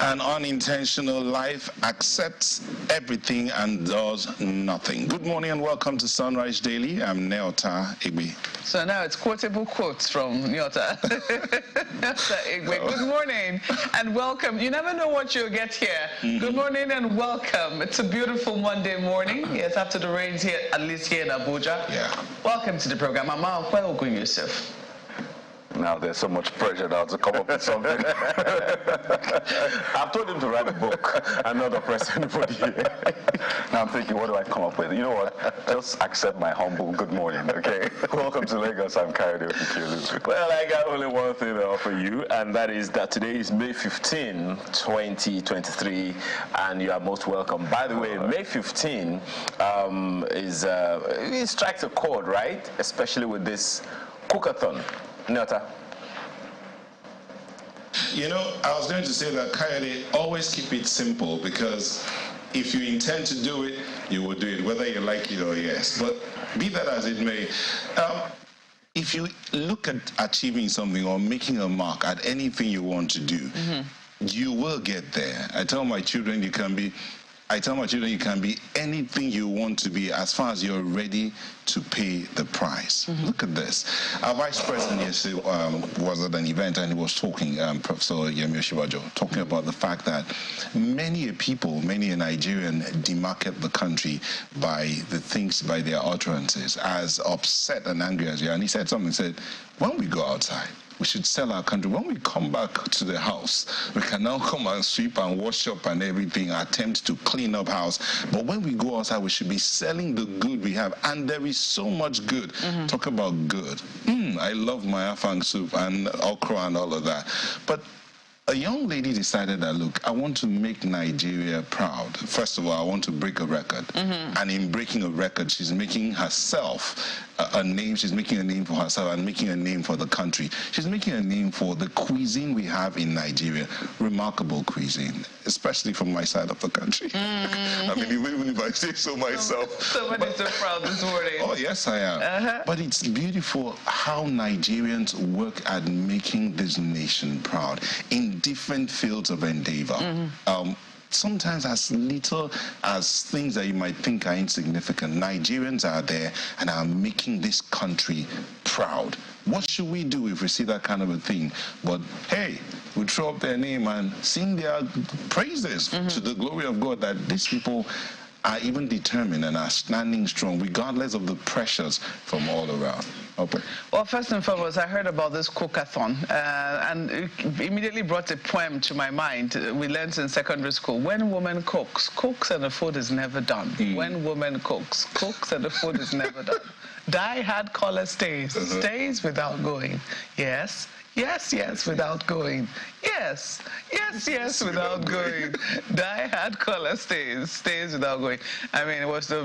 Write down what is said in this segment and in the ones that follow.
An unintentional life accepts everything and does nothing. Good morning and welcome to Sunrise Daily. I'm Nyota Igbe. So now it's quotable quotes from Nyota. Good morning and welcome. You never know what you'll get here. Good morning and welcome. It's a beautiful Monday morning. Yes, after the rains here, at least here in Abuja. Yeah. Welcome to the program. Mama, where will you, Yusuf? Now there's so much pressure now to come up with something. I've told him to write a book and not oppress anybody here. Now I'm thinking, what do I come up with? You know what? Just accept my humble good morning, okay? Welcome to Lagos. I'm Kayode Okikelu. Well, I got only one thing to offer you, and that is that today is May 15, 2023, and you are most welcome. By the way, May 15 it strikes a chord, right? Especially with this cook-a-thon. Nyota. You know, I was going to say that, Kayode, always keep it simple, because if you intend to do it, you will do it, whether you like it or yes. But be that as it may, if you look at achieving something or making a mark at anything you want to do, you will get there. I tell my children you can be anything you want to be as far as you're ready to pay the price. Look at this. Our vice president yesterday was at an event and he was talking, Professor Yemi Oshibajo, talking about the fact that many a Nigerian demarket the country by their utterances, as upset and angry as you are. And he said something, when we go outside, we should sell our country. When we come back to the house, we can now come and sweep and wash up and everything, attempt to clean up house. But when we go outside, we should be selling the good we have. And there is so much good. Talk about good. I love my afang soup and okra and all of that. But a young lady decided that, look, I want to make Nigeria proud. First of all, I want to break a record. And in breaking a record, she's making herself a name. She's making a name for herself and making a name for the country. She's making a name for the cuisine we have in Nigeria. Remarkable cuisine, especially from my side of the country. I mean, even if I say so myself. Somebody's so proud this morning. Oh, yes, I am. But it's beautiful how Nigerians work at making this nation proud in different fields of endeavor. Sometimes as little as things that you might think are insignificant, Nigerians are there and are making this country proud. What should we do if we see that kind of a thing? But hey, we throw up their name and sing their praises to the glory of God, that these people are even determined and are standing strong regardless of the pressures from all around. Okay. Well, first and foremost, I heard about this cook-a-thon, and it immediately brought a poem to my mind. We learned in secondary school, when woman cooks and the food is never done. When woman cooks and the food is never done. Die hard collar stays, stays without going. Yes, without going. Yes, without going. Die hard collar stays without going. I mean, it was the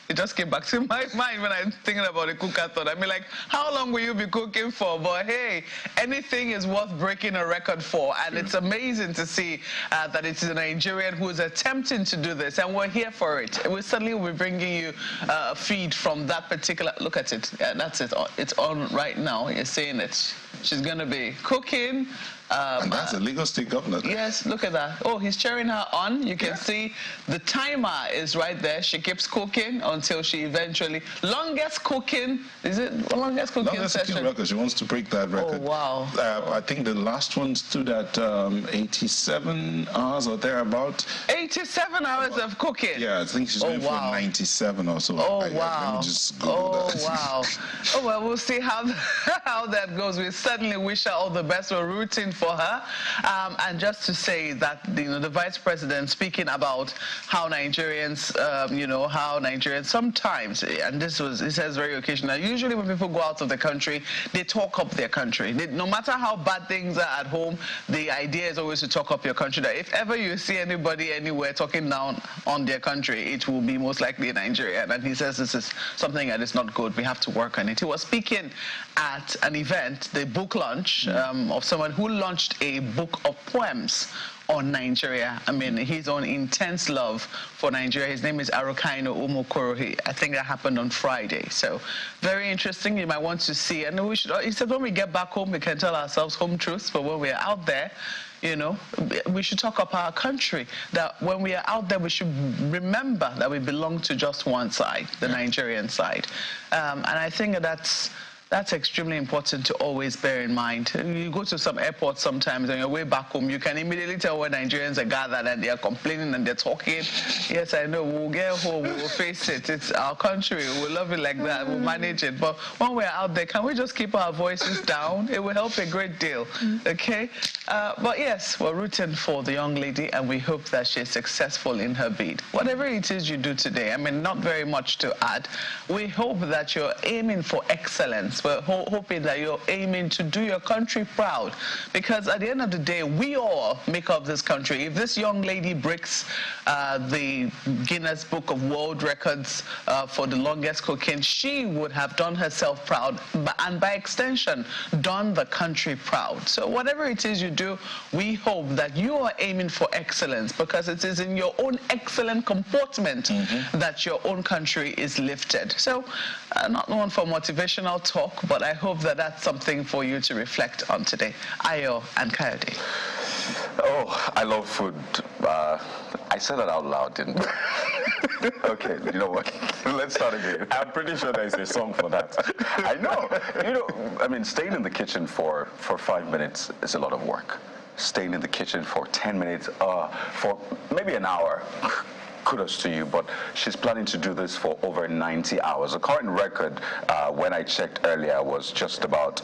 it just came back to my mind when I'm thinking about a cook-a-thon. I mean, like, how long will you be cooking for? But hey, anything is worth breaking a record for. And it's amazing to see that it's a Nigerian who is attempting to do this. And we're here for it. We certainly will be bringing you a feed from that particular, look at it. Yeah, that's it. It's on right now. You're seeing it. She's going to be cooking. And that's a Lagos State governor. Yes, look at that. Oh, he's cheering her on. You can see the timer is right there. She keeps cooking until she eventually, longest cooking session? Longest cooking record. She wants to break that record. Oh, wow. I think the last one stood at 87 hours or thereabout. 87 hours of cooking? Yeah, I think she's going for 97 or so. Oh, Let wow. me just Google that. Wow. Oh, well, we'll see how that goes. We certainly wish her all the best. We're rooting for her. And just to say that, the vice president speaking about how Nigerians, how Nigerians sometimes, and he says very occasionally, usually when people go out of the country, they talk up their country. No matter how bad things are at home, the idea is always to talk up your country. That if ever you see anybody anywhere talking down on their country, it will be most likely Nigeria. And he says this is something that is not good. We have to work on it. He was speaking at an event, the book launch of someone who launched a book of poems on Nigeria. I mean, his own intense love for Nigeria. His name is Arukaino Umokoro. I think that happened on Friday. So very interesting. You might want to see. And we should, he said when we get back home, we can tell ourselves home truths. But when we're out there, you know, we should talk about our country. That when we are out there, we should remember that we belong to just one side, the Nigerian side. And I think that's extremely important to always bear in mind. You go to some airports sometimes on your way back home, you can immediately tell when Nigerians are gathered and they are complaining and they're talking. Yes, I know, we'll get home, we'll face it. It's our country, we'll love it like that, we'll manage it. But when we're out there, can we just keep our voices down? It will help a great deal, okay? But yes, we're rooting for the young lady and we hope that she's successful in her bid. Whatever it is you do today, I mean, not very much to add. We hope that you're aiming for excellence. We're hoping that you're aiming to do your country proud, because at the end of the day, we all make up this country. If this young lady breaks the Guinness Book of World Records for the longest cooking, she would have done herself proud, and by extension, done the country proud. So whatever it is you do, we hope that you are aiming for excellence, because it is in your own excellent comportment that your own country is lifted. So not one for motivational talk, but I hope that that's something for you to reflect on today. Ayo and Coyote. Oh, I love food. I said that out loud, didn't I? Okay, you know what? Let's start again. I'm pretty sure there's a song for that. I know. You know, I mean, staying in the kitchen for 5 minutes is a lot of work. Staying in the kitchen for 10 minutes, for maybe an hour, kudos to you, but she's planning to do this for over 90 hours. The current record, when I checked earlier, was just about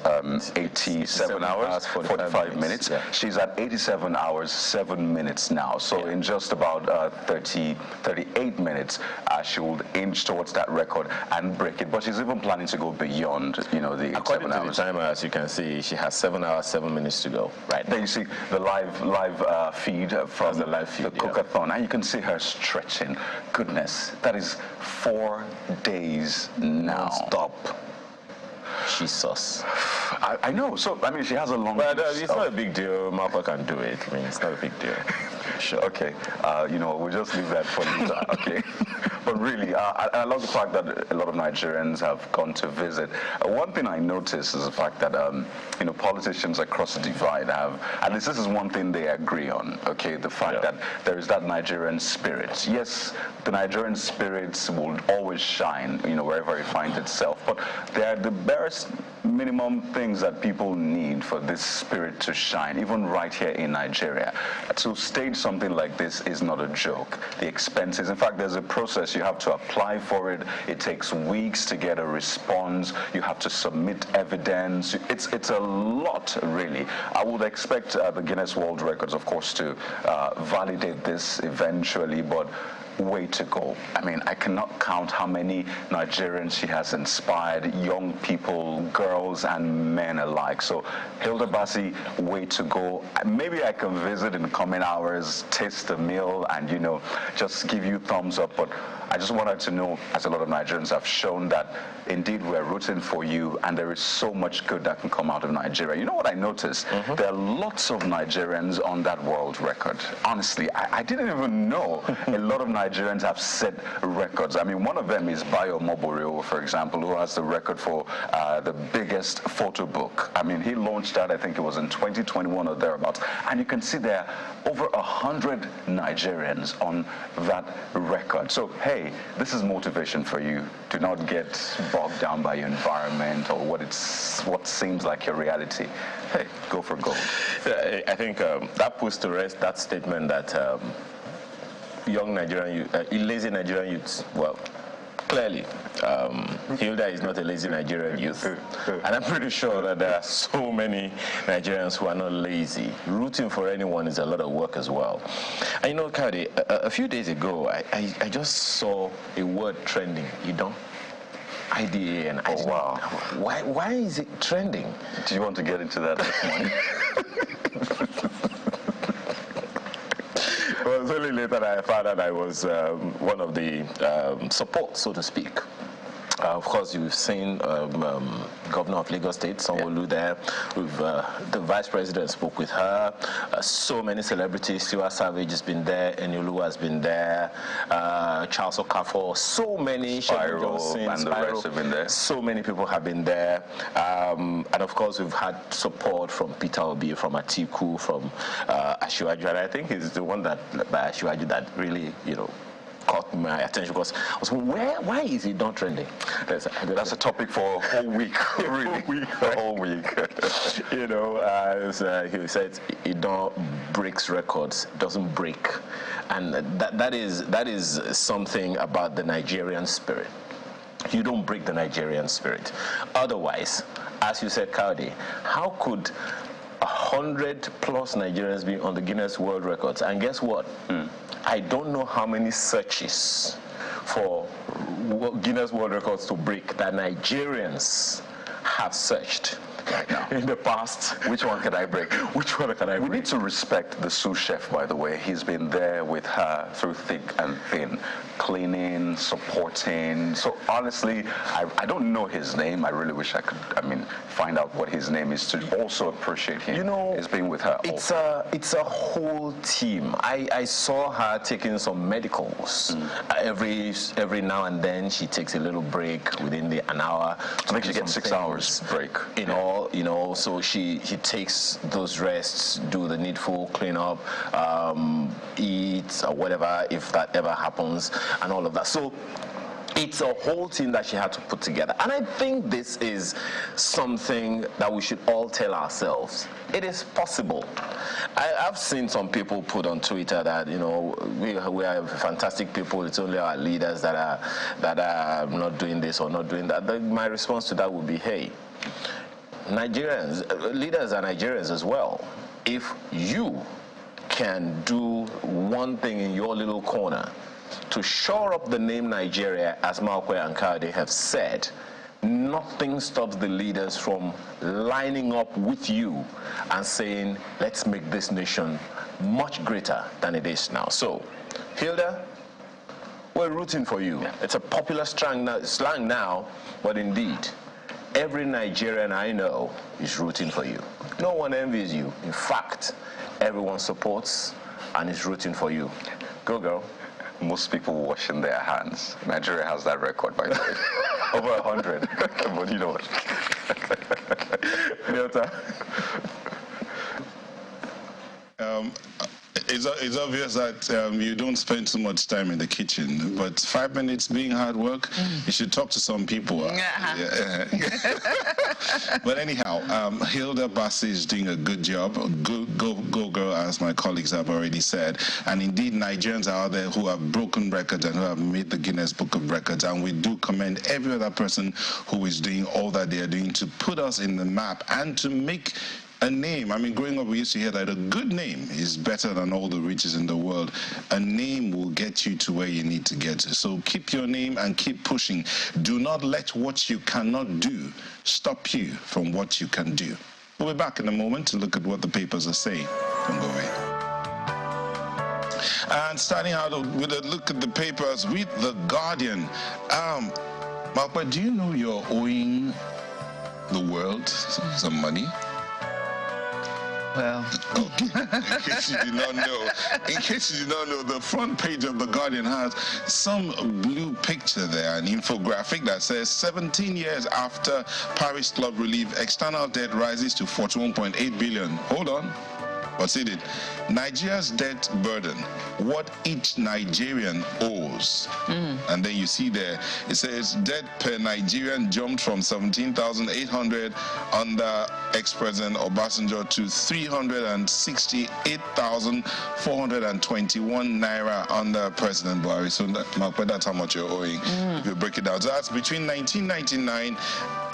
87 hours, 45 minutes. Yeah. She's at 87 hours, 7 minutes now. So in just about 38 minutes, she will inch towards that record and break it. But she's even planning to go beyond, you know, the 7 hours. The timer, as you can see, she has 7 hours, 7 minutes to go. Right. There you see the live feed from the cook-a-thon, and you can see her stretch. Goodness, that is 4 days now. Stop. Jesus. I know. So, I mean, she has a long... But it's not a big deal. Martha can do it. I mean, it's not a big deal. Sure. Okay. You know, we'll just leave that for later. Okay. But really, I love the fact that a lot of Nigerians have gone to visit. One thing I noticed is the fact that, you know, politicians across the divide have, at least this is one thing they agree on, okay, the fact that there is that Nigerian spirit. Yes, the Nigerian spirits will always shine, you know, wherever it finds itself, but they are the barest minimum things that people need for this spirit to shine, even right here in Nigeria. To stage something like this is not a joke. The expenses, in fact, there's a process. You have to apply for it. It takes weeks to get a response. You have to submit evidence. It's a lot, really. I would expect the Guinness World Records, of course, to validate this eventually, but way to go. I mean, I cannot count how many Nigerians she has inspired, young people, girls and men alike. So Hilda Baci, way to go. Maybe I can visit in the coming hours, taste the meal and, you know, just give you thumbs up. But I just wanted to know, as a lot of Nigerians have shown, that indeed we're rooting for you and there is so much good that can come out of Nigeria. You know what I noticed? There are lots of Nigerians on that world record. Honestly, I didn't even know a lot of Nigerians have set records. I mean, one of them is Bayo Moborio, for example, who has the record for the biggest photo book. I mean, he launched that, I think it was in 2021 or thereabouts. And you can see there are over 100 Nigerians on that record. So, hey, this is motivation for you. Do not get bogged down by your environment or what seems like your reality. Hey, go for gold. I think that puts to rest that statement that young Nigerian, lazy Nigerian youths, well, clearly, Hilda is not a lazy Nigerian youth. And I'm pretty sure that there are so many Nigerians who are not lazy. Rooting for anyone is a lot of work as well. And you know, Kadi, a few days ago, I just saw a word trending, you know? IDA and IDA. Oh, wow. Why is it trending? Do you want to get into that this morning? Well, it's only later that I found out I was one of the support, so to speak, Of course, you've seen Governor of Lagos State, Sanwo-Olu, there. The Vice President spoke with her. So many celebrities. Tiwa Savage has been there. Eniolu has been there. Charles Okafor. So many. Spyro and the rest have been there. So many people have been there. And of course, we've had support from Peter Obi, from Atiku, from Asiwaju. And I think he's the one by Asiwaju that really, caught my attention, because I was why is it not trending? That's a topic for a whole week, really. A whole week. He said it don't breaks records, doesn't break, and that is something about the Nigerian spirit. You don't break the Nigerian spirit. Otherwise, as you said, Kaudi, how could 100+ Nigerians be on the Guinness World Records? And guess what? I don't know how many searches for Guinness World Records to break that Nigerians have searched right now in the past. Which one can I break? Which one can I break? We need to respect the sous chef, by the way. He's been there with her through thick and thin, cleaning, supporting. So honestly, I don't know his name. I really wish I could, find out what his name is to also appreciate him. He's been with her. It's a whole team. I saw her taking some medicals. Every now and then she takes a little break within an hour. I think she gets 6 hours break. So she takes those rests, do the needful, clean up, eat or whatever, if that ever happens, and all of that. So it's a whole team that she had to put together. And I think this is something that we should all tell ourselves. It is possible. I've seen some people put on Twitter that, we are fantastic people. It's only our leaders that are not doing this or not doing that. My response to that would be, hey, leaders are Nigerians as well. If you can do one thing in your little corner to shore up the name Nigeria, as Malkwe and Kade have said, nothing stops the leaders from lining up with you and saying, let's make this nation much greater than it is now. So, Hilda, we're rooting for you. Yeah. It's a popular slang now, but indeed, every Nigerian I know is rooting for you. No one envies you. In fact, everyone supports and is rooting for you. Go, girl. Most people washing their hands. Nigeria has that record, by the way. Over 100. But you know what? It's obvious that you don't spend too much time in the kitchen, but 5 minutes being hard work, you should talk to some people. But anyhow, Hilda Baci is doing a good job. Go girl, as my colleagues have already said. And indeed, Nigerians are out there who have broken records and who have made the Guinness Book of Records. And we do commend every other person who is doing all that they are doing to put us in the map and to make a name. Growing up, we used to hear that a good name is better than all the riches in the world. A name will get you to where you need to get to. So keep your name and keep pushing. Do not let what you cannot do stop you from what you can do. We'll be back in a moment to look at what the papers are saying. Don't go away. And starting out with a look at the papers with The Guardian. Malkwe, do you know you're owing the world some money? Well, okay. In case you did not know, the front page of The Guardian has some blue picture there, an infographic that says 17 years after Paris Club relief, external debt rises to 41.8 billion. Hold on. What's it? Nigeria's debt burden, what each Nigerian owes. And then you see there, it says debt per Nigerian jumped from 17,800 under ex-president Obasanjo to 368,421 naira under President Buhari. So that's how much you're owing if you break it down. So that's between 1999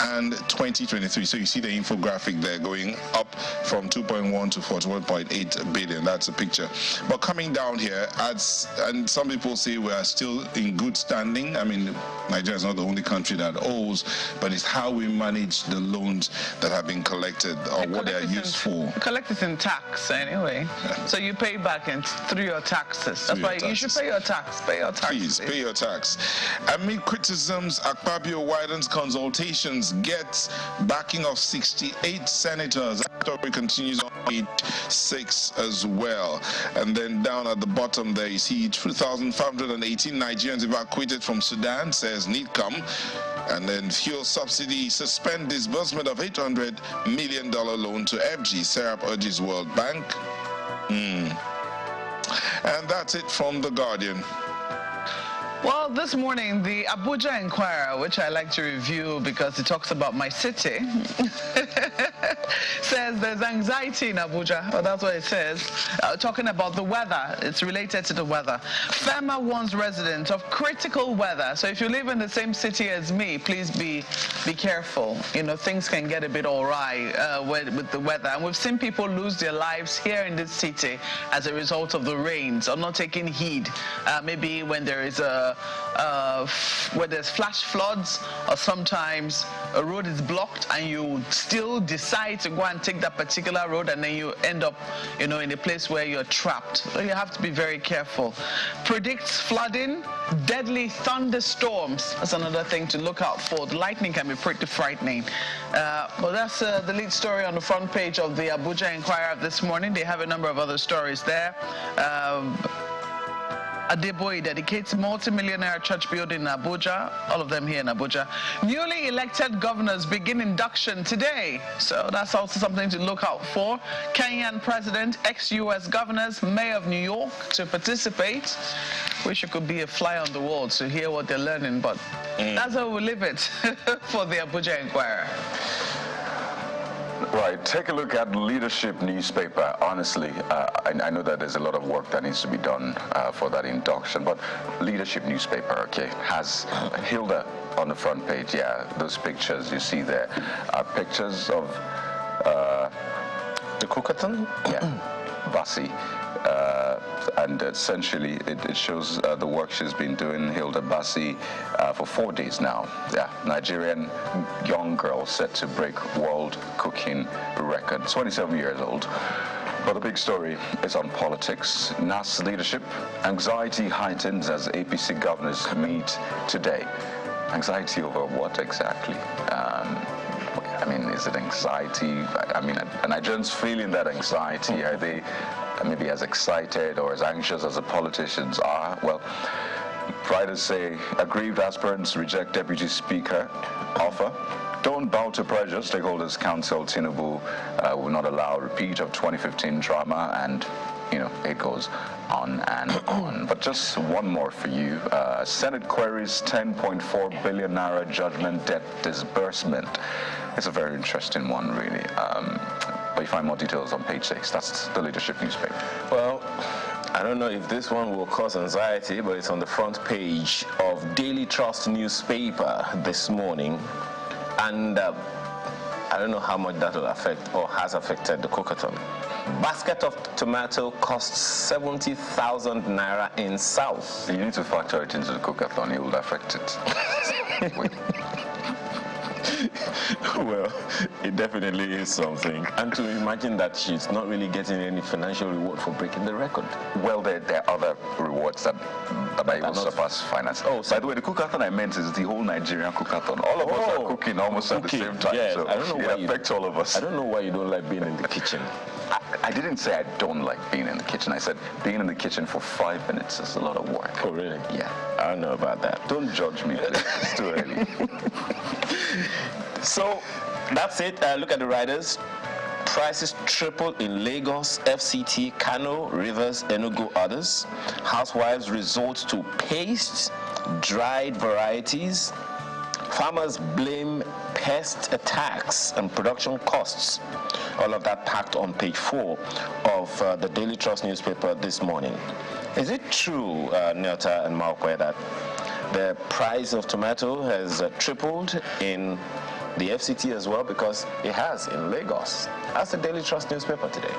and 2023. So you see the infographic there going up from 2.1 to 41.8 billion. That's a picture. But coming down here, and some people say we are still in good standing. I mean, Nigeria is not the only country that owes, but it's how we manage the loans that have been collected or what they are used for. Collected in tax anyway. Yeah. So you pay back through your taxes. That's why you should pay your tax. Pay your tax. Please, pay your tax. Amid criticisms, Akpabio widens consultations, gets backing of 68 senators. That story continues on page 6 as well. And then down at the bottom there, you see 2,518 Nigerians evacuated from Sudan, says NIDCOM. And then fuel subsidy, suspend disbursement of $800 million loan to FG. Serap urges World Bank. And that's it from The Guardian. Well, this morning, the Abuja Inquirer, which I like to review because it talks about my city, says there's anxiety in Abuja. Well, that's what it says. Talking about the weather. It's related to the weather. FEMA warns residents of critical weather. So if you live in the same city as me, please be careful. You know, things can get a bit awry with the weather. And we've seen people lose their lives here in this city as a result of the rains or not taking heed. Maybe when there is where there's flash floods, or sometimes a road is blocked and you still decide to go and take that particular road, and then you end up, you know, in a place where you're trapped. So you have to be very careful. Predicts flooding, deadly thunderstorms. That's another thing to look out for. The lightning can be pretty frightening. But that's the lead story on the front page of the Abuja Inquirer this morning. They have a number of other stories there. Adeboye dedicates multi-millionaire church building in Abuja, all of them here in Abuja. Newly elected governors begin induction today, so that's also something to look out for. Kenyan president, ex-US governors, mayor of New York to participate. Wish you could be a fly on the wall to hear what they're learning, but that's how we leave it for the Abuja Inquirer. Right, take a look at Leadership newspaper. Honestly, I know that there's a lot of work that needs to be done for that induction, but Leadership newspaper, okay, has Hilda on the front page. Yeah, those pictures you see there are pictures of the cook-a-thon? Yeah, Baci. And essentially, it shows the work she's been doing, Hilda Baci, for 4 days now. Yeah, Nigerian young girl set to break world cooking record, 27 years old. But the big story is on politics. NASS leadership, anxiety heightens as APC governors meet today. Anxiety over what exactly? I mean, is it anxiety? I mean, are Nigerians feeling that anxiety? Are they maybe as excited or as anxious as the politicians are? Well, writers say aggrieved aspirants reject Deputy Speaker offer. Don't bow to pressure. Stakeholders counsel Tinubu will not allow a repeat of 2015 drama, and you know, it goes on and on. But just one more for you. Senate queries 10.4 billion naira judgment debt disbursement. It's a very interesting one, really. But you find more details on page 6. That's the Leadership newspaper. Well, I don't know if this one will cause anxiety, but it's on the front page of Daily Trust newspaper this morning. And I don't know how much that will affect or has affected the cook-a-thon. Basket of tomato costs 70,000 naira in South. You need to factor it into the cook-a-thon. It will affect it. Well, it definitely is something. And to imagine that she's not really getting any financial reward for breaking the record. Well, there are other rewards that will surpass finance. Oh, so by the way, the cook-a-thon I meant is the whole Nigerian cook-a-thon. All of us are cooking almost at the same time. Yes. So I don't know why it affects all of us. I don't know why you don't like being in the kitchen. I didn't say I don't like being in the kitchen. I said being in the kitchen for 5 minutes is a lot of work. Oh, really? Yeah. I don't know about that. Don't judge me. It's too early. So that's it. Look at the riders. Prices tripled in Lagos, FCT, Kano, Rivers, Enugu, others. Housewives resort to paste, dried varieties. Farmers blame pest attacks and production costs. All of that packed on page 4 of the Daily Trust newspaper this morning. Is it true, Nelta and Malkwe, that the price of tomato has tripled in the FCT as well, because it has in Lagos. That's the Daily Trust newspaper today.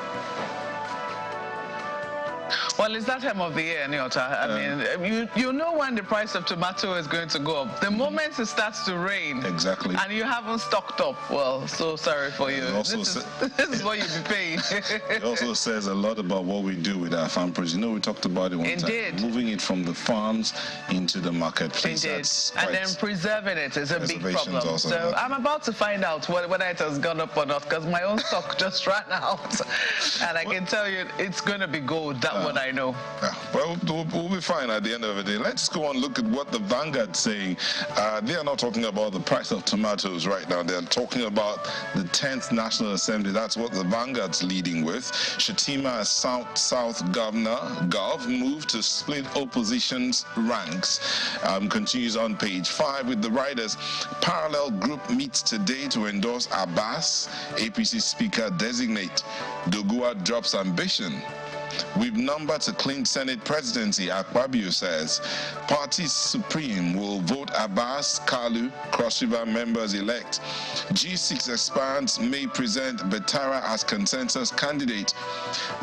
Well, it's that time of the year, Nyota. I mean, you know when the price of tomato is going to go up. The moment it starts to rain. Exactly. And you haven't stocked up. Well, so sorry for you. This is what you'll be paying. It also says a lot about what we do with our farm produce. You know, we talked about it one time. Moving it from the farms into the marketplace. Indeed. And then preserving it is a big problem. So I'm about to find out whether it has gone up or not, because my own stock just ran out. And I can tell you it's going to be gold. That one I know. Yeah, well, we'll be fine at the end of the day. Let's go and look at what the Vanguard's saying. They are not talking about the price of tomatoes right now. They're talking about the 10th National Assembly. That's what the Vanguard's leading with. Shatima as South Governor, move to split opposition's ranks. Continues on page 5 with the riders. Parallel group meets today to endorse Abbas, APC Speaker designate. Dogua drops ambition. We've numbered to clean Senate presidency, Akpabio says. Party Supreme will vote Abbas, Kalu, Cross River members elect. G6 aspirants may present Betara as consensus candidate.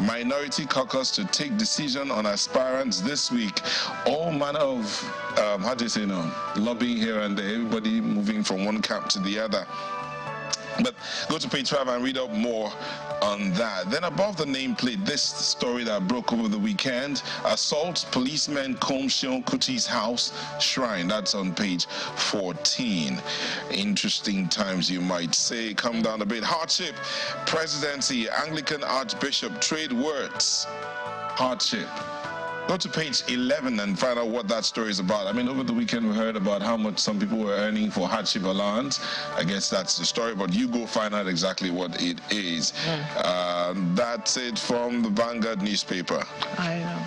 Minority caucus to take decision on aspirants this week. All manner of, lobbying here and there, everybody moving from one camp to the other. But go to page 5 and read up more on that. Then above the nameplate, this story that broke over the weekend: assault policemen comb Seun Kuti's house shrine. That's on page 14. Interesting times, you might say. Come down a bit. Hardship, presidency, Anglican Archbishop trade words. Hardship. Go to page 11 and find out what that story is about. I mean, over the weekend we heard about how much some people were earning for hardship allowance. I guess that's the story, but you go find out exactly what it is. That's it from the Vanguard newspaper. I know.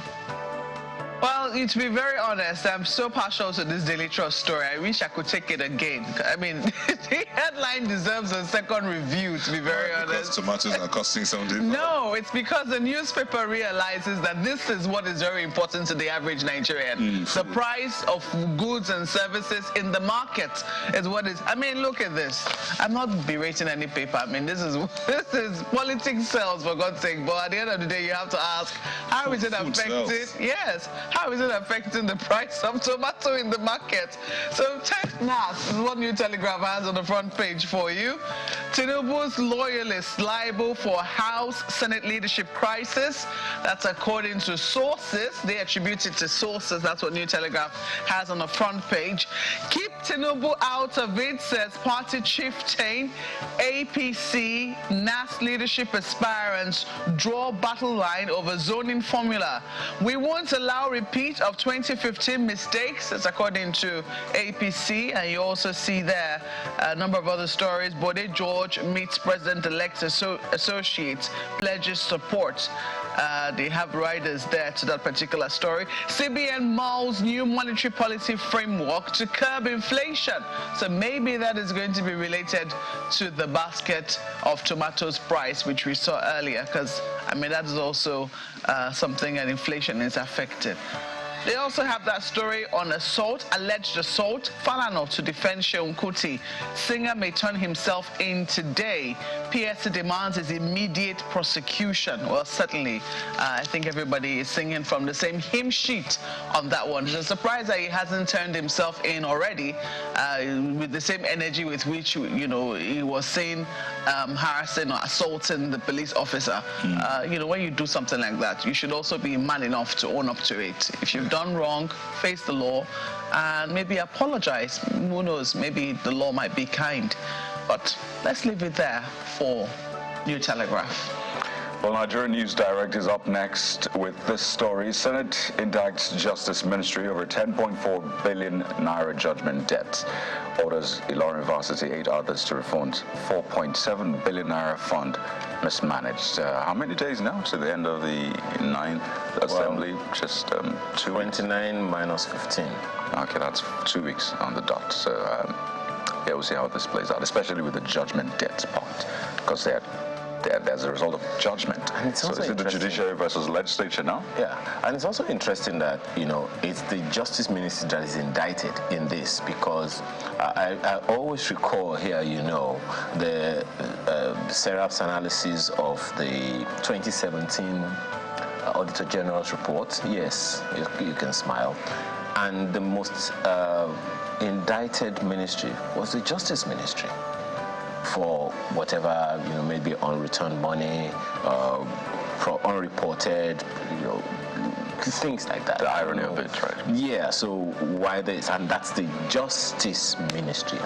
Well, to be very honest, I'm so partial to this Daily Trust story. I wish I could take it again. I mean, the headline deserves a second review, to be very honest. Because tomatoes are costing something. No, it's because the newspaper realizes that this is what is very important to the average Nigerian. The price of goods and services in the market is what is. I mean, look at this. I'm not berating any paper. I mean, this is politics sells, for God's sake. But at the end of the day, you have to ask, how is it affecting? Yes. How is it affecting the price of tomato in the market? So 10th NASS is what New Telegraph has on the front page for you. Tinubu's loyalists liable for House Senate leadership crisis. That's according to sources. They attribute it to sources. That's what New Telegraph has on the front page. Keep Tinubu out of it, says party chieftain. APC, NASS leadership aspirants draw battle line over zoning formula. We won't allow repeat of 2015 mistakes. That's according to APC. And you also see there a number of other stories. Bode George meets President-elect associates, pledges support. They have riders there to that particular story. CBN mulls new monetary policy framework to curb inflation. So maybe that is going to be related to the basket of tomatoes price, which we saw earlier, because, I mean, that is also something that inflation is affected. They also have that story on assault, alleged assault. Falano to defend Seun Kuti. Singer may turn himself in today. PSC demands his immediate prosecution. Well, certainly, I think everybody is singing from the same hymn sheet on that one. It's a surprise that he hasn't turned himself in already with the same energy with which, you know, he was seen harassing or assaulting the police officer. You know, when you do something like that, you should also be man enough to own up to it. If you've done wrong, face the law and maybe apologize. Who knows, maybe the law might be kind. But let's leave it there for New Telegraph. Well, Nigerian News Direct is up next with this story. Senate indicts Justice Ministry over 10.4 billion naira judgment debt. Orders Ilorin University, 8 others to refund 4.7 billion naira fund mismanaged. How many days now to the end of the 9th Assembly? Well, just 2 29 minus 15. Okay, that's 2 weeks on the dot. So, yeah, we'll see how this plays out, especially with the judgment debt part, because they had there's a result of judgment. And it's so also is it the judiciary versus legislature now? Yeah, and it's also interesting that, it's the Justice Ministry that is indicted in this, because I always recall here, the Serap's analysis of the 2017 Auditor General's report. Yes, you can smile. And the most indicted ministry was the Justice Ministry for whatever, maybe unreturned money, for unreported, things like that. The irony of it, right? Yeah, so why this? And that's the Justice Ministry.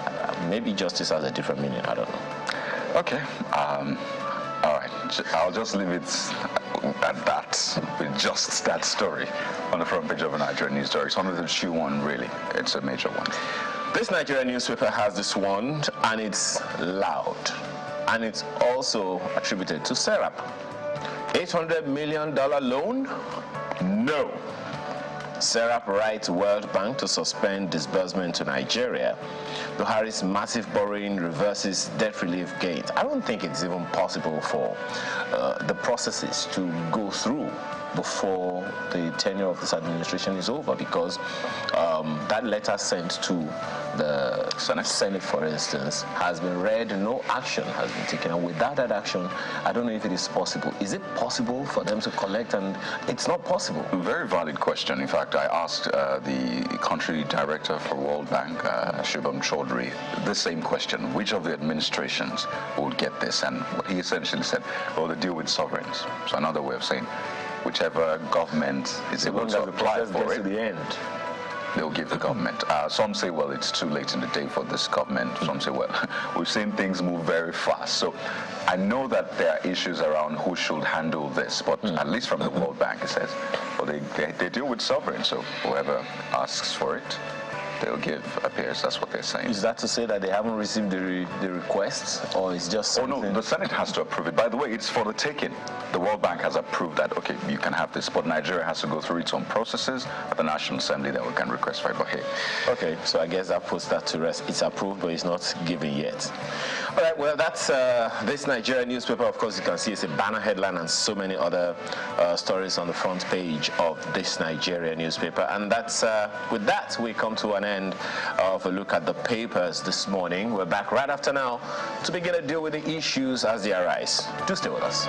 Maybe justice has a different meaning, I don't know. Okay. All right. I'll just leave it at that, with just that story on the front page of a Nigerian news story. It's one of the chew one, really. It's a major one. This Nigerian newspaper has this one, and it's loud. And it's also attributed to Serap. $800 million loan? No. Serap writes World Bank to suspend disbursement to Nigeria. Buhari's massive borrowing reverses debt relief gains. I don't think it's even possible for the processes to go through before the tenure of this administration is over, because that letter sent to the Senate, for instance, has been read, no action has been taken. And without that action, I don't know if it is possible. Is it possible for them to collect? And it's not possible. Very valid question. In fact, I asked the country director for World Bank, Shubham Chaudhary, the same question. Which of the administrations would get this? And what he essentially said, well, they deal with sovereigns. So another way of saying, whichever government is able to apply for it, to the end, they'll give the government. Some say, well, it's too late in the day for this government. Some say, well, we've seen things move very fast. So I know that there are issues around who should handle this, but at least from the World Bank, it says, well, they deal with sovereigns, so whoever asks for it, they'll give appears. That's what they're saying. Is that to say that they haven't received the requests, or it's just something? Oh no, the Senate has to approve it. By the way, it's for the taking. The World Bank has approved that, okay, you can have this, but Nigeria has to go through its own processes at the National Assembly, then we can request for it. But hey. Okay, so I guess that puts that to rest. It's approved, but it's not given yet. All right, well, that's this Nigerian newspaper. Of course, you can see it's a banner headline and so many other stories on the front page of this Nigerian newspaper. And that's with that, we come to an end of a look at the papers this morning. We're back right after now to begin to deal with the issues as they arise. Do stay with us.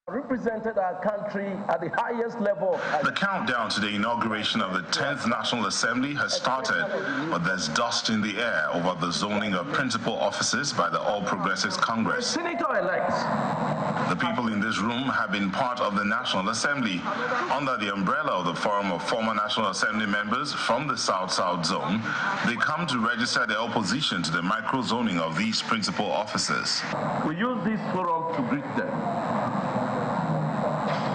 Represented our country at the highest level. The countdown to the inauguration of the 10th National Assembly has started, but there's dust in the air over the zoning of principal offices by the All Progressives Congress. Senator-elect. The people in this room have been part of the National Assembly under the umbrella of the Forum of Former National Assembly members from the South-South zone. They come to register their opposition to the micro-zoning of these principal offices. We use this forum to greet them.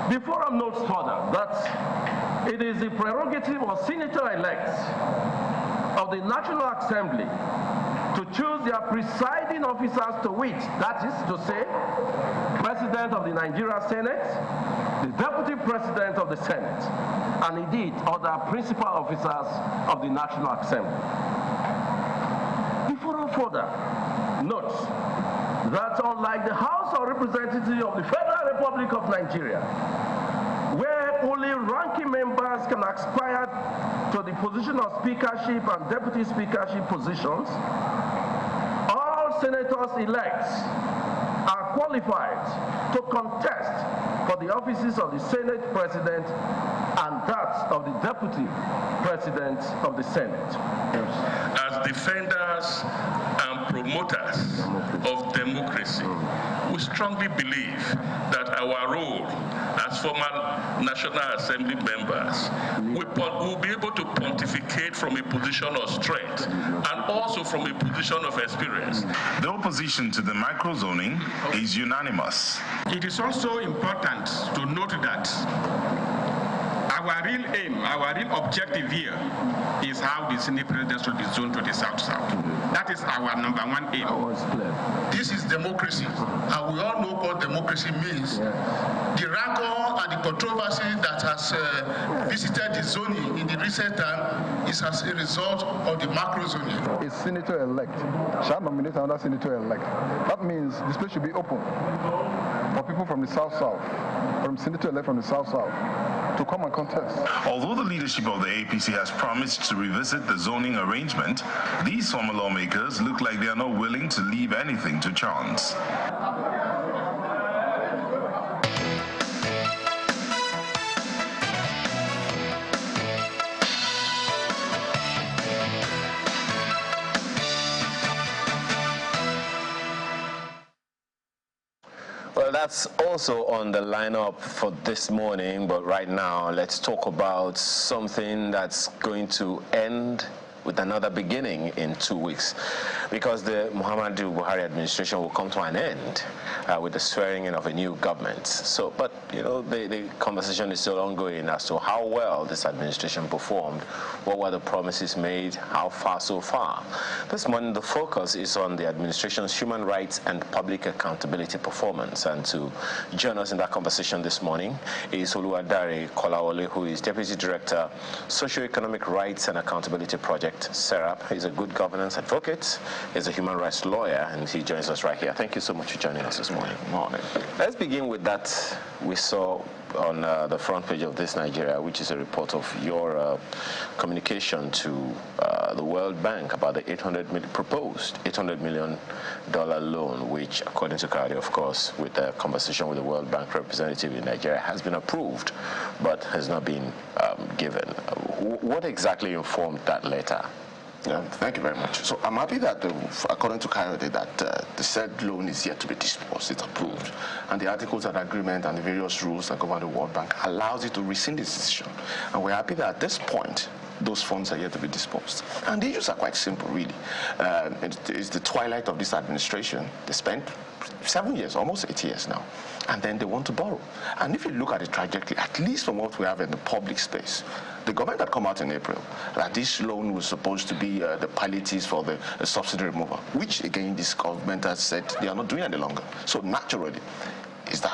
The forum notes further that it is the prerogative of senator-elects of the National Assembly to choose their presiding officers to which, that is to say, President of the Nigeria Senate, the Deputy President of the Senate, and indeed other principal officers of the National Assembly. The forum further notes that unlike the House of Representatives of the Federal Republic of Nigeria, where only ranking members can aspire to the position of speakership and deputy speakership positions, all senators-elects are qualified to contest for the offices of the Senate President and that of the Deputy President of the Senate. As defenders and promoters of democracy, we strongly believe that our role as former National Assembly members will be able to pontificate from a position of strength and also from a position of experience. The opposition to the microzoning is unanimous. It is also important to note that our real aim, our real objective here is how the Senate President should be zoned to the South-South. That is our number one aim. This is democracy, and we all know what democracy means. The rancor and the controversy that has visited the zoning in the recent time is as a result of the macro zoning. A senator-elect shall nominate another senator-elect. That means this place should be open for people from the South-South, from senator-elect from the South-South, to come and contest. Although the leadership of the APC has promised to revisit the zoning arrangement, these former lawmakers look like they are not willing to leave anything to chance. Well, that's also on the lineup for this morning, but right now let's talk about something that's going to end with another beginning in 2 weeks, because the Muhammadu Buhari administration will come to an end with the swearing in of a new government. So, but you know, the conversation is still ongoing as to how well this administration performed, what were the promises made, how far so far. This morning, the focus is on the administration's human rights and public accountability performance. And to join us in that conversation this morning is Oluwadare Kolawole, who is Deputy Director, Socio-Economic Rights and Accountability Project, Serap. He's a good governance advocate, he's a human rights lawyer, and he joins us right here. Thank you so much for joining us this morning. Let's begin with that we saw on the front page of This Nigeria, which is a report of your communication to the World Bank about the proposed $800 million loan, which, according to Kari, of course, with a conversation with the World Bank representative in Nigeria, has been approved, but has not been given. What exactly informed that letter? Yeah, thank you very much. So I'm happy that, according to Coyote, that the said loan is yet to be disbursed. It's approved. And the articles of agreement and the various rules that govern the World Bank allows it to rescind its decision. And we're happy that at this point, those funds are yet to be disbursed. And the issues are quite simple, really. It's the twilight of this administration. They spent 7 years, almost 8 years now. And then they want to borrow. And if you look at the trajectory, at least from what we have in the public space, the government had come out in April that this loan was supposed to be the palliatives for the subsidy removal, which, again, this government has said they are not doing any longer. So naturally,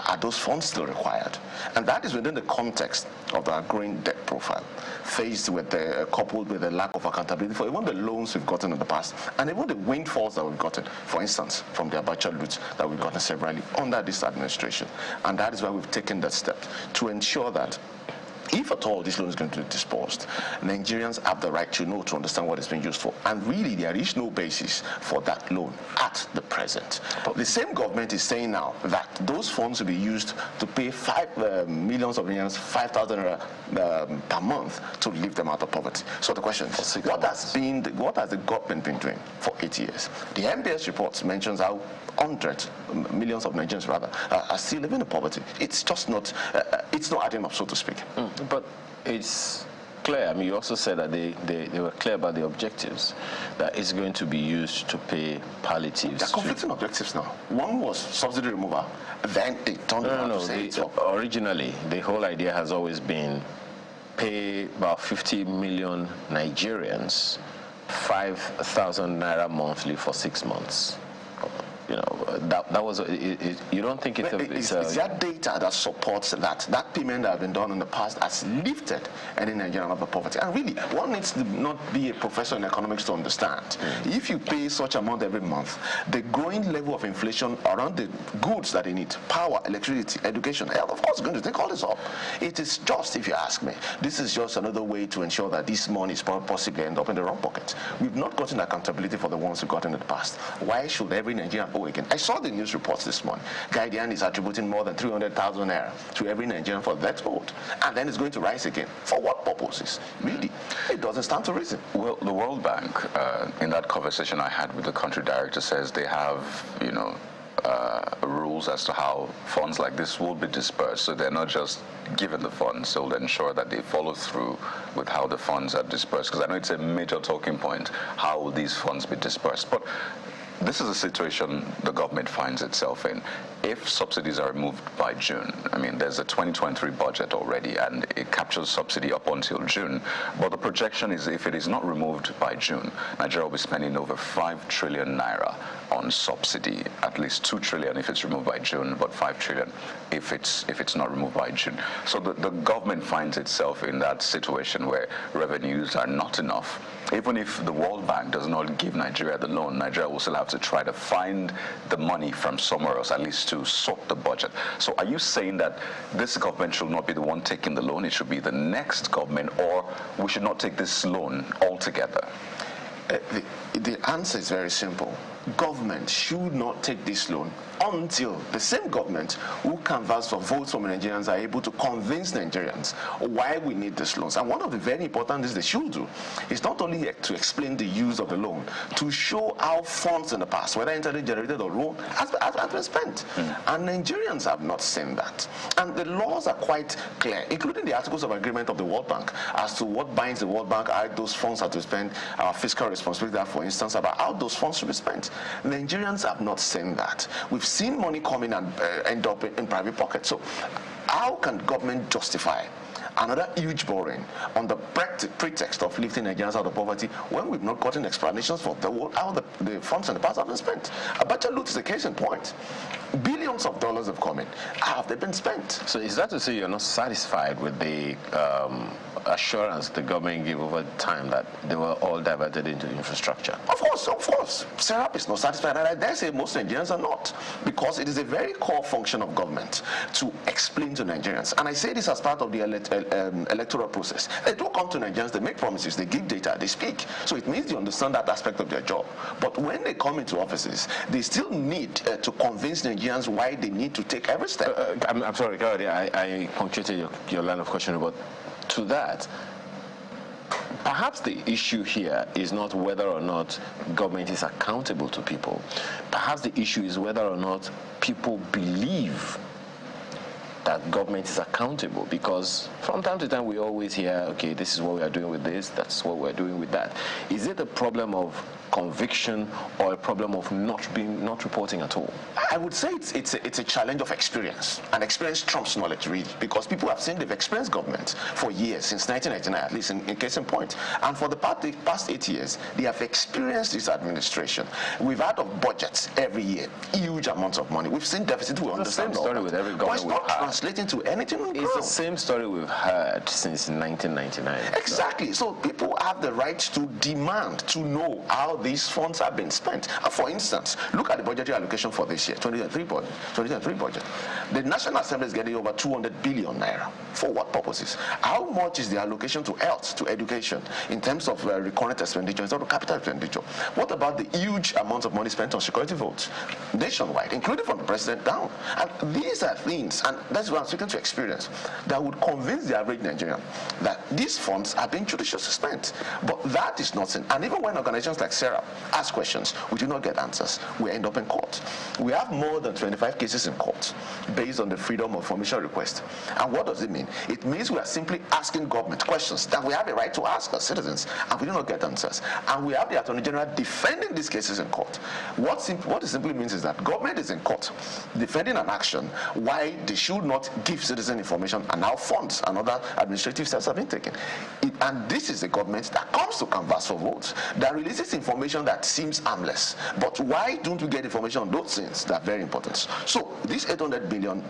are those funds still required? And that is within the context of our growing debt profile, faced with coupled with the lack of accountability for even the loans we've gotten in the past, and even the windfalls that we've gotten, for instance, from the Abacha loot that we've gotten severally under this administration. And that is why we've taken that step to ensure that if at all this loan is going to be disbursed, Nigerians have the right to know, to understand what it's being used for. And really, there is no basis for that loan at the present. But the same government is saying now that those funds will be used to pay millions of Nigerians 5,000 per month to lift them out of poverty. So the question is, what has the government been doing for 8 years? The MBS report mentions how millions of Nigerians are still living in poverty. It's just not, it's not adding up, so to speak. But it's clear. I mean, you also said that they were clear about the objectives, that it's going to be used to pay palliatives. There are conflicting objectives now. One was subsidy removal, then they turned around to say originally, the whole idea has always been pay about 50 million Nigerians 5,000 naira monthly for 6 months. you know, that was, you don't think it's that data that supports that payment that has been done in the past has lifted any Nigerian out of poverty. And really, one needs to not be a professor in economics to understand. If you pay such amount every month, the growing level of inflation around the goods that they need, power, electricity, education, health, of course, going to take all this up. It is just, if you ask me, this is just another way to ensure that this money is possibly end up in the wrong pocket. We've not gotten accountability for the ones who got in the past. Why should every Nigerian owe again? I saw the news reports this morning. Guardian is attributing more than 300,000 naira to every Nigerian for that owed. And then it's going to rise again. For what purposes? Really, it doesn't stand to reason. Well, the World Bank, in that conversation I had with the country director, says they have, you know, rules as to how funds like this will be dispersed. So they're not just given the funds, they'll ensure that they follow through with how the funds are dispersed. Because I know it's a major talking point, how will these funds be dispersed? But this is a situation the government finds itself in. If subsidies are removed by June, I mean, there's a 2023 budget already, and it captures subsidy up until June. But the projection is if it is not removed by June, Nigeria will be spending over 5 trillion naira on subsidy, at least 2 trillion if it's removed by June, but 5 trillion if it's not removed by June. So the government finds itself in that situation where revenues are not enough. Even if the World Bank does not give Nigeria the loan, Nigeria will still have to try to find the money from somewhere else, at least to sort the budget. So are you saying that this government should not be the one taking the loan, it should be the next government, or we should not take this loan altogether? The answer is very simple. Government should not take this loan until the same government who canvass for votes from Nigerians are able to convince Nigerians why we need these loans. And one of the very important things they should do is not only to explain the use of the loan, to show how funds in the past, whether internally generated or loan, has been spent. And Nigerians have not seen that. And the laws are quite clear, including the articles of agreement of the World Bank, as to what binds the World Bank, how those funds are to spend, our fiscal responsibility, for instance, about how those funds should be spent. Nigerians have not seen that. We've seen money come in and end up in private pockets. So how can government justify another huge borrowing on the pretext of lifting Nigerians out of poverty when we've not gotten explanations for how the funds in the past have been spent? Abacha Loot is a case in point. Billions of dollars have come in. How have they been spent? So is that to say you're not satisfied with the assurance the government gave over time that they were all diverted into infrastructure? Of course. Serap is not satisfied, and I dare say most Nigerians are not, because it is a very core function of government to explain to Nigerians. And I say this as part of the electoral process. They do come to Nigerians, they make promises, they give data, they speak. So it means they understand that aspect of their job. But when they come into offices, they still need to convince Nigerians why they need to take every step. I'm sorry, Gowdy, I punctuated your line of questioning, but to that, perhaps the issue here is not whether or not government is accountable to people. Perhaps the issue is whether or not people believe that government is accountable, because from time to time we always hear, okay, this is what we are doing with this, that's what we're doing with that. Is it a problem of conviction or a problem of not reporting at all? I would say it's a challenge of experience, and experience trumps knowledge, really, because people have seen they've experienced government for years, since 1999 at least, in case in point, and for the past 8 years they have experienced this administration. We've had of budgets every year, huge amounts of money. We've seen deficit. We understand the same story with every government. But it's not translating to anything. It's the same story we've heard since 1999. Exactly. So people have the right to demand to know how these funds have been spent. For instance, look at the budgetary allocation for this year, 2023 budget. The National Assembly is getting over 200 billion naira. For what purposes? How much is the allocation to health, to education, in terms of recurrent expenditure instead of capital expenditure? What about the huge amounts of money spent on security votes nationwide, including from the president down? And these are things, and that's what I'm speaking to experience, that would convince the average Nigerian that these funds are being judiciously spent. But that is not seen. And even when organizations like Serap ask questions, we do not get answers. We end up in court. We have more than 25 cases in court based on the freedom of information request. And what does it mean? It means we are simply asking government questions that we have a right to ask as citizens, and we do not get answers. And we have the Attorney General defending these cases in court. What it simply means is that government is in court defending an action why they should not give citizen information, and now funds and other administrative steps have been taken. And this is a government that comes to canvass for votes, that releases information information that seems harmless. But why don't we get information on those things that are very important? So this $800 billion,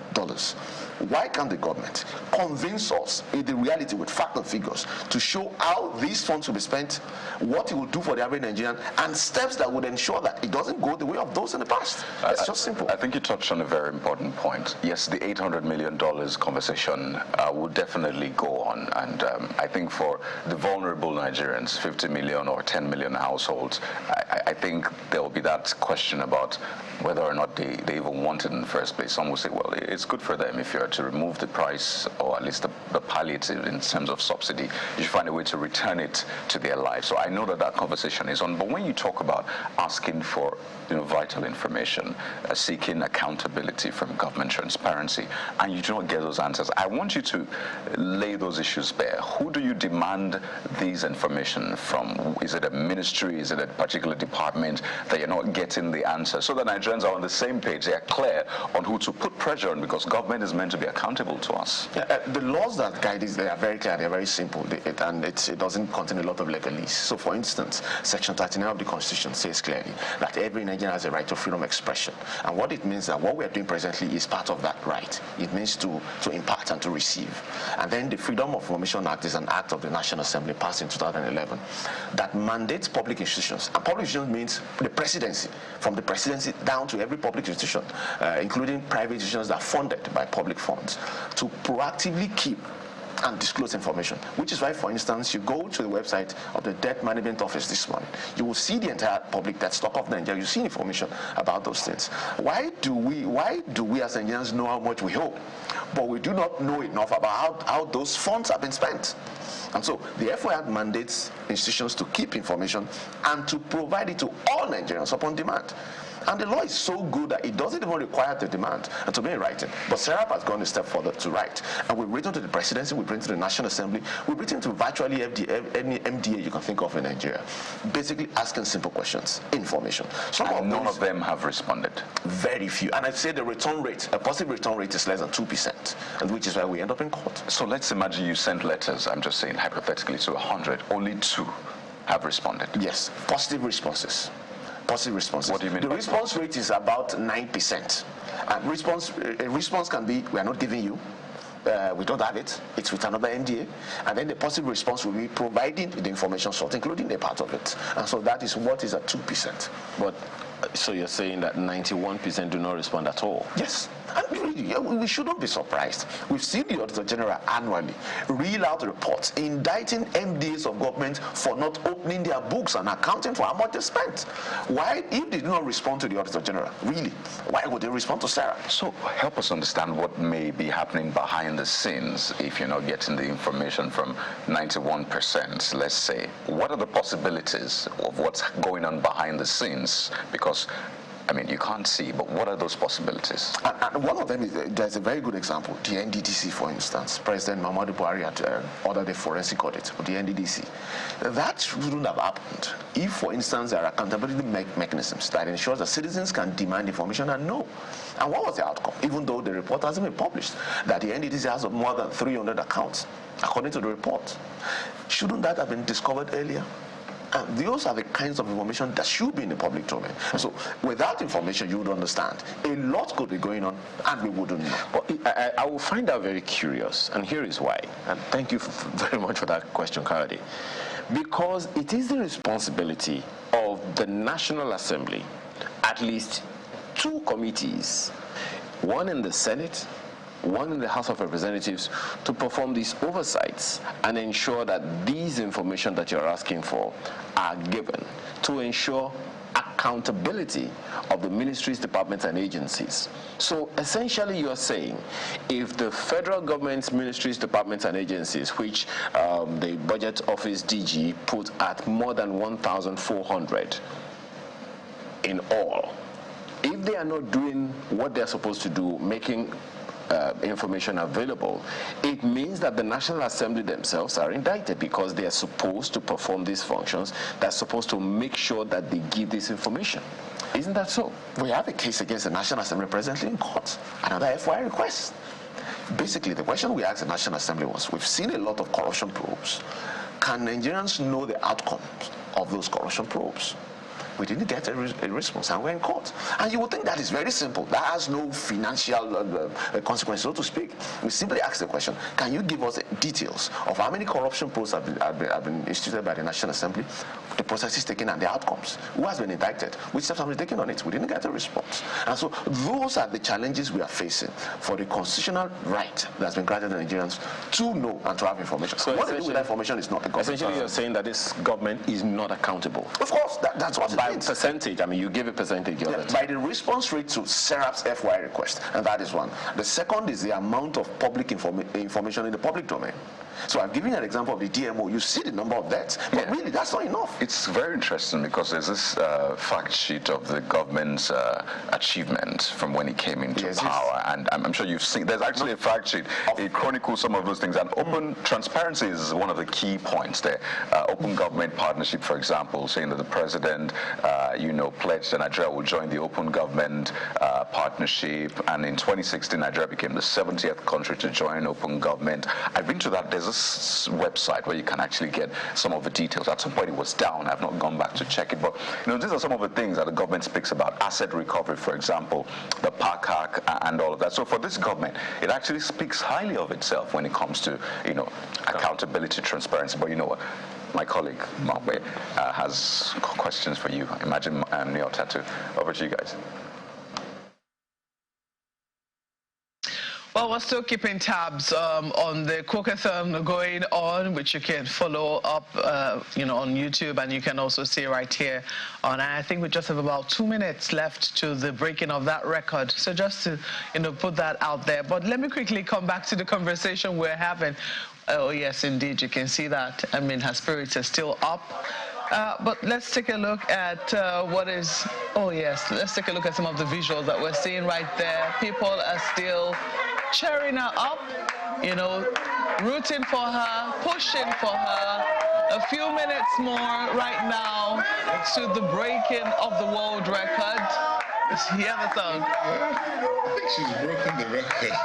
why can't the government convince us in the reality with facts and figures to show how these funds will be spent, what it will do for the average Nigerian, and steps that would ensure that it doesn't go the way of those in the past? It's just simple. I think you touched on a very important point. Yes, the $800 million conversation would definitely go on, and I think for the vulnerable Nigerians, 50 million or 10 million households, I think there will be that question about whether or not they even want it in the first place. Some will say, well, it's good for them if you're to remove the price, or at least the palliative in terms of subsidy. You should find a way to return it to their lives. So I know that conversation is on. But when you talk about asking for vital information, seeking accountability from government, transparency, and you do not get those answers, I want you to lay those issues bare. Who do you demand these information from? Is it a ministry? Is it a particular department that you're not getting the answer? So that Nigerians are on the same page. They are clear on who to put pressure on, because government is meant to be accountable to us. The laws that guide this, they are very clear. They're very simple, and it doesn't contain a lot of legalese. So, for instance, Section 39 of the Constitution says clearly that every Nigerian has a right to freedom of expression. And what it means that what we are doing presently is part of that right. It means to impart and to receive. And then the Freedom of Information Act is an act of the National Assembly passed in 2011 that mandates public institutions. And public institutions means the presidency, from the presidency down to every public institution, including private institutions that are funded by public funds, to proactively keep and disclose information, which is why, for instance, you go to the website of the Debt Management Office this morning, you will see the entire public debt stock of Nigeria. You see information about those things. Why do we as Nigerians know how much we owe, but we do not know enough about how those funds have been spent? And so the FOI mandates institutions to keep information and to provide it to all Nigerians upon demand. And the law is so good that it doesn't even require the demand and to be in writing. But Serap has gone a step further to write. And we've written to the presidency, we've written to the National Assembly, we've written to virtually any MDA you can think of in Nigeria, basically asking simple questions, information. None of them have responded. Very few. And I'd say the return rate, a positive return rate is less than 2%, and which is why we end up in court. So let's imagine you sent letters, I'm just saying hypothetically, to 100, only 2 have responded. Yes, positive responses. Positive responses. What do you mean? The response rate is about 9%. A response can be, we are not giving you, we don't have it, it's with another MDA, and then the positive response will be providing the information source, including a part of it. And so that is what is at 2%. But so you're saying that 91% do not respond at all? Yes. And really, we shouldn't be surprised. We've seen the Auditor General annually reel out reports indicting MDAs of government for not opening their books and accounting for how much they spent. Why, if they do not respond to the Auditor General, really, why would they respond to Sarah? So help us understand what may be happening behind the scenes if you're not getting the information from 91%, let's say. What are the possibilities of what's going on behind the scenes? Because I mean, you can't see, but what are those possibilities? And one of them is, there's a very good example, the NDDC, for instance. President Muhammadu Buhari had ordered a forensic audit of the NDDC. That wouldn't have happened if, for instance, there are accountability mechanisms that ensures that citizens can demand information and know. And what was the outcome? Even though the report hasn't been published, that the NDDC has more than 300 accounts, according to the report. Shouldn't that have been discovered earlier? And those are the kinds of information that should be in the public domain. So without information, you would understand. A lot could be going on, and we wouldn't know. But I will find that very curious, and here is why. And thank you very much for that question, Kayode. Because it is the responsibility of the National Assembly, at least 2 committees, one in the Senate, one in the House of Representatives, to perform these oversights and ensure that these information that you're asking for are given, to ensure accountability of the ministries, departments, and agencies. So essentially you're saying if the federal government's ministries, departments, and agencies, which the Budget Office DG put at more than 1,400 in all, if they are not doing what they're supposed to do, making information available, it means that the National Assembly themselves are indicted because they are supposed to perform these functions. They're supposed to make sure that they give this information. Isn't that so? We have a case against the National Assembly presently in court, another FOI request. Basically, the question we asked the National Assembly was, we've seen a lot of corruption probes. Can Nigerians know the outcomes of those corruption probes? We didn't get a response, and we're in court. And you would think that is very simple. That has no financial consequence, so to speak. We simply ask the question, can you give us details of how many corruption proofs have been instituted by the National Assembly, the processes taken and the outcomes? Who has been indicted? Which steps have been taken on it? We didn't get a response. And so those are the challenges we are facing for the constitutional right that's been granted to Nigerians to know and to have information. So what they do with that information is not the government. Essentially, you're saying that this government is not accountable. Of course, that's what it by means. Percentage, I mean, you give a percentage of it. By the response rate to Serap's FY request, and that is one. The second is the amount of public information in the public domain. So I'm giving you an example of the DMO. You see the number of deaths, but really that's not enough. It's very interesting because there's this fact sheet of the government's achievement from when it came into power, and I'm sure you've seen. There's actually a fact sheet. It chronicles some of those things, and open transparency is one of the key points there. Open government partnership, for example, saying that the president, pledged that Nigeria will join the open government partnership, and in 2016, Nigeria became the 70th country to join open government. I've been to that. There's this website where you can actually get some of the details. At some point it was down. I've not gone back to check it, but these are some of the things that the government speaks about. Asset recovery, for example, the PACAC and all of that. So for this government, it actually speaks highly of itself when it comes to accountability, transparency. But you know what? My colleague Mawbe has questions for you. Imagine Neil Tatu. Over to you guys. Well, we're still keeping tabs on the cook-a-thon going on, which you can follow up, on YouTube, and you can also see right here on. I think we just have about 2 minutes left to the breaking of that record. So just to, put that out there. But let me quickly come back to the conversation we're having. Oh, yes, indeed, you can see that. I mean, her spirits are still up. But let's take a look at let's take a look at some of the visuals that we're seeing right there. People are still cheering her up, rooting for her, pushing for her. A few minutes more right now to the breaking of the world record. Hear the song. I think she's broken the record.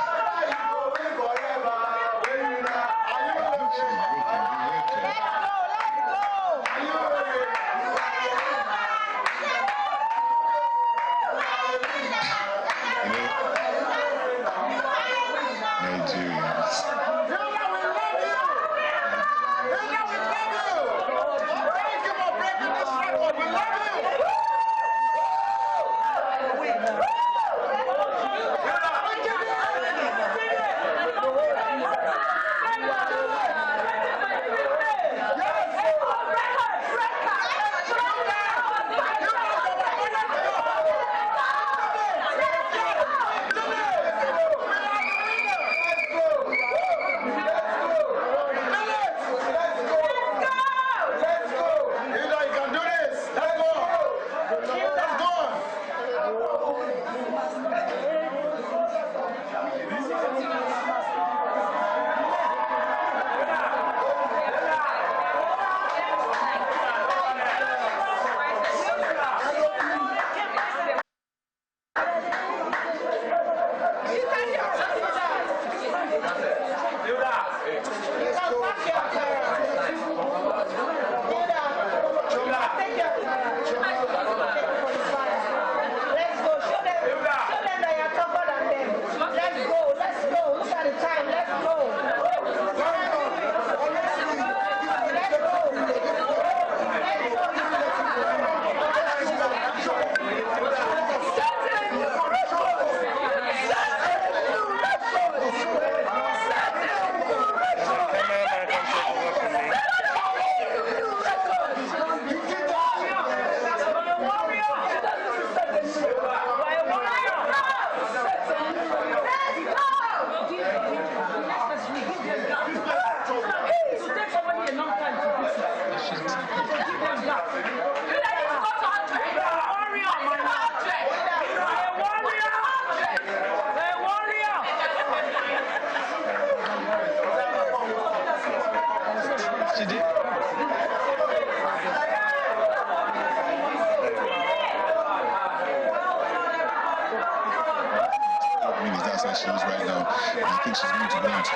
She is right now. And I think she's going to go into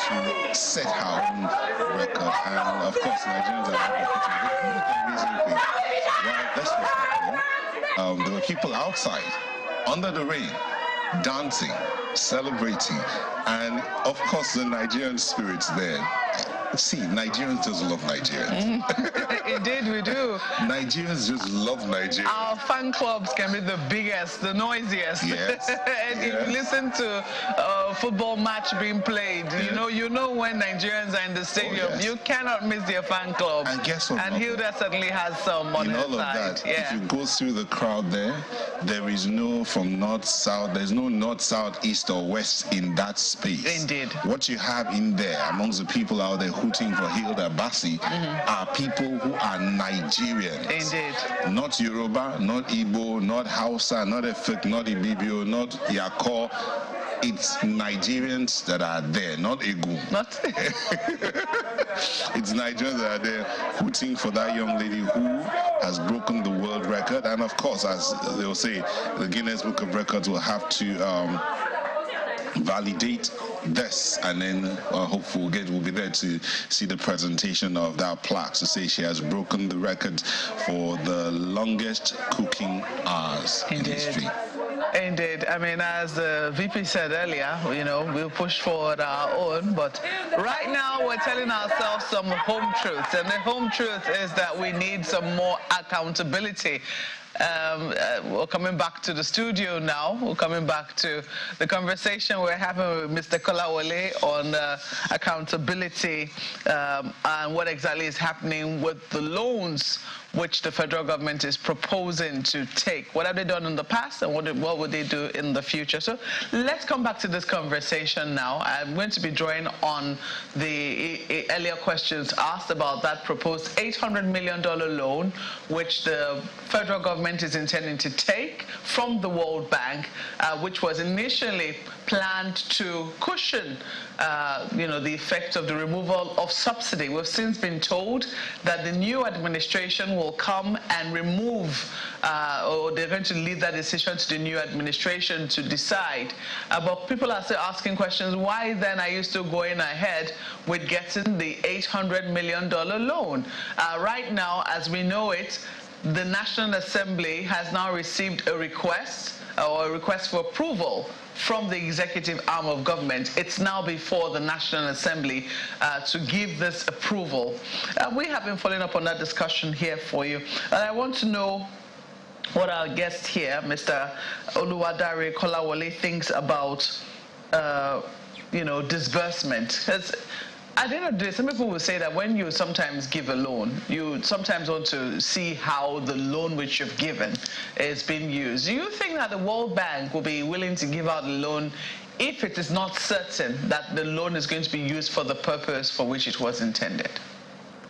to set our own record. And of course, Nigerians are advocating. Look at the amazing thing. While this was happening, there were people outside, under the rain, dancing, celebrating, and of course the Nigerian spirit's there. See, Nigerians just love Nigerians. Indeed, we do. Nigerians just love Nigeria. Our fan clubs can be the biggest, the noisiest. Yes. And if you listen to a football match being played, you know when Nigerians are in the stadium, yes. You cannot miss their fan club. And guess what? And Hilda certainly has some on in her all of side. that, Yeah. if you go through the crowd there is no from north, south, there's no north, south, east, or west in that space. Indeed. What you have in there amongst the people out there hooting for Hilda Baci are people who are Nigerians. Indeed. Not Yoruba, not Igbo, not Hausa, not Efik, not Ibibio, not Yako. It's Nigerians that are there, not Egu. Not. It's Nigerians that are there hooting for that young lady who has broken the world record. And of course, as they'll say, the Guinness Book of Records will have to validate this, and then hopefully we'll be there to see the presentation of that plaque to say she has broken the record for the longest cooking hours in history. Indeed. I mean, as the VP said earlier, we'll push forward our own, but right now we're telling ourselves some home truths, and the home truth is that we need some more accountability. We're coming back to the studio now. We're coming back to the conversation we're having with Mr. Kolawole on accountability and what exactly is happening with the loans which the federal government is proposing to take. What have they done in the past, and what would they do in the future? So let's come back to this conversation now. I'm going to be drawing on the earlier questions asked about that proposed $800 million loan, which the federal government is intending to take from the World Bank, which was initially planned to cushion the effect of the removal of subsidy. We've since been told that the new administration will come and remove, or they're going to leave that decision to the new administration to decide. But people are still asking questions, why then are you still going ahead with getting the $800 million loan? Right now, as we know it, the National Assembly has now received a request for approval from the executive arm of government. It's now before the National Assembly to give this approval. We have been following up on that discussion here for you. And I want to know what our guest here, Mr. Oluwadare Kolawole, thinks about, disbursement. At the end of the day, some people will say that when you sometimes give a loan, you sometimes want to see how the loan which you've given is being used. Do you think that the World Bank will be willing to give out a loan if it is not certain that the loan is going to be used for the purpose for which it was intended?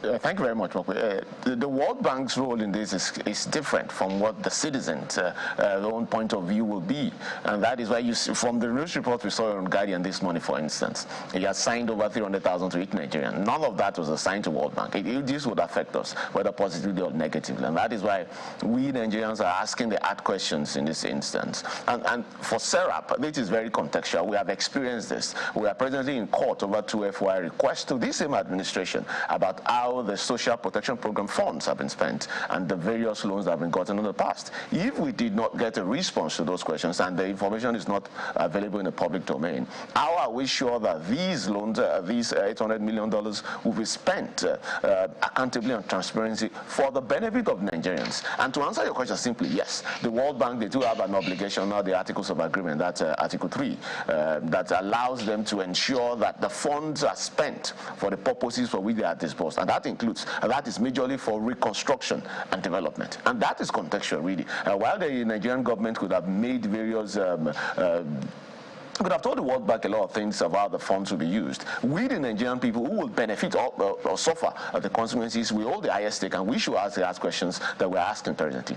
Thank you very much, Mokwe. The World Bank's role in this is different from what the citizens' own point of view will be. And that is why you see, from the news report we saw on Guardian this morning, for instance, he has signed over 300,000 to each Nigerian. None of that was assigned to World Bank. This would affect us, whether positively or negatively. And that is why we Nigerians are asking the hard questions in this instance. And for Serap, this is very contextual. We have experienced this. We are presently in court over 2 FY requests to this same administration about how the social protection program funds have been spent and the various loans that have been gotten in the past. If we did not get a response to those questions and the information is not available in the public domain, how are we sure that these loans, these $800 million will be spent accountably and transparency for the benefit of Nigerians? And to answer your question simply, yes, the World Bank, they do have an obligation under the Articles of Agreement, that's Article 3, that allows them to ensure that the funds are spent for the purposes for which they are disbursed. And that includes, that is majorly for reconstruction and development. And that is contextual, really. While the Nigerian government could have made various could have told the World Bank a lot of things about how the funds will be used. We, the Nigerian people who will benefit or suffer the consequences, we hold the highest stake, and we should ask questions that we're asking presently.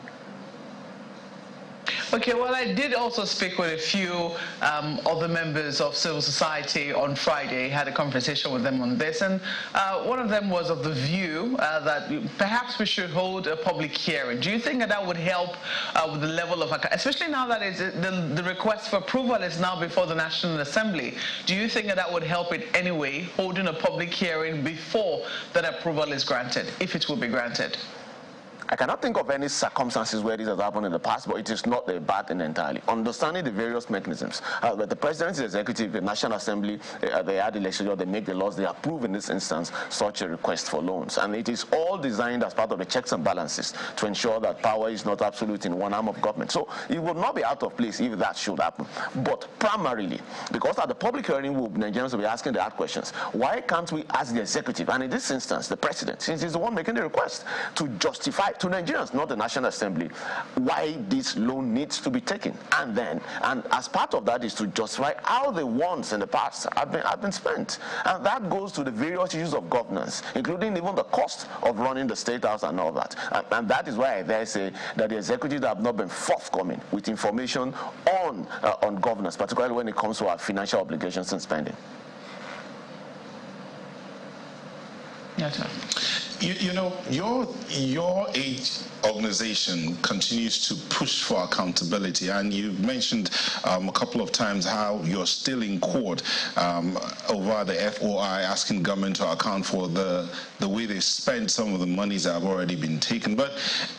Okay, well, I did also speak with a few other members of civil society on Friday, had a conversation with them on this, and one of them was of the view that perhaps we should hold a public hearing. Do you think that would help with the level of, especially now that the request for approval is now before the National Assembly, do you think that would help in any way, holding a public hearing before that approval is granted, if it will be granted? I cannot think of any circumstances where this has happened in the past, but it is not a bad thing entirely. Understanding the various mechanisms. But the president, the executive, the National Assembly, they add the legislature, they make the laws, they approve in this instance such a request for loans. And it is all designed as part of the checks and balances to ensure that power is not absolute in one arm of government. So it would not be out of place if that should happen. But primarily, because at the public hearing, Nigerians will be asking the hard questions. Why can't we ask the executive, and in this instance, the president, since he's the one making the request, to justify to Nigerians, not the National Assembly, why this loan needs to be taken, and as part of that is to justify how the ones in the past have been spent, and that goes to the various issues of governance, including even the cost of running the State House and all that, and that is why I dare say that the executive have not been forthcoming with information on governance, particularly when it comes to our financial obligations and spending. Yes, sir. You know, your age organization continues to push for accountability, and you mentioned a couple of times how you're still in court over the FOI, asking government to account for the way they spend some of the monies that have already been taken. But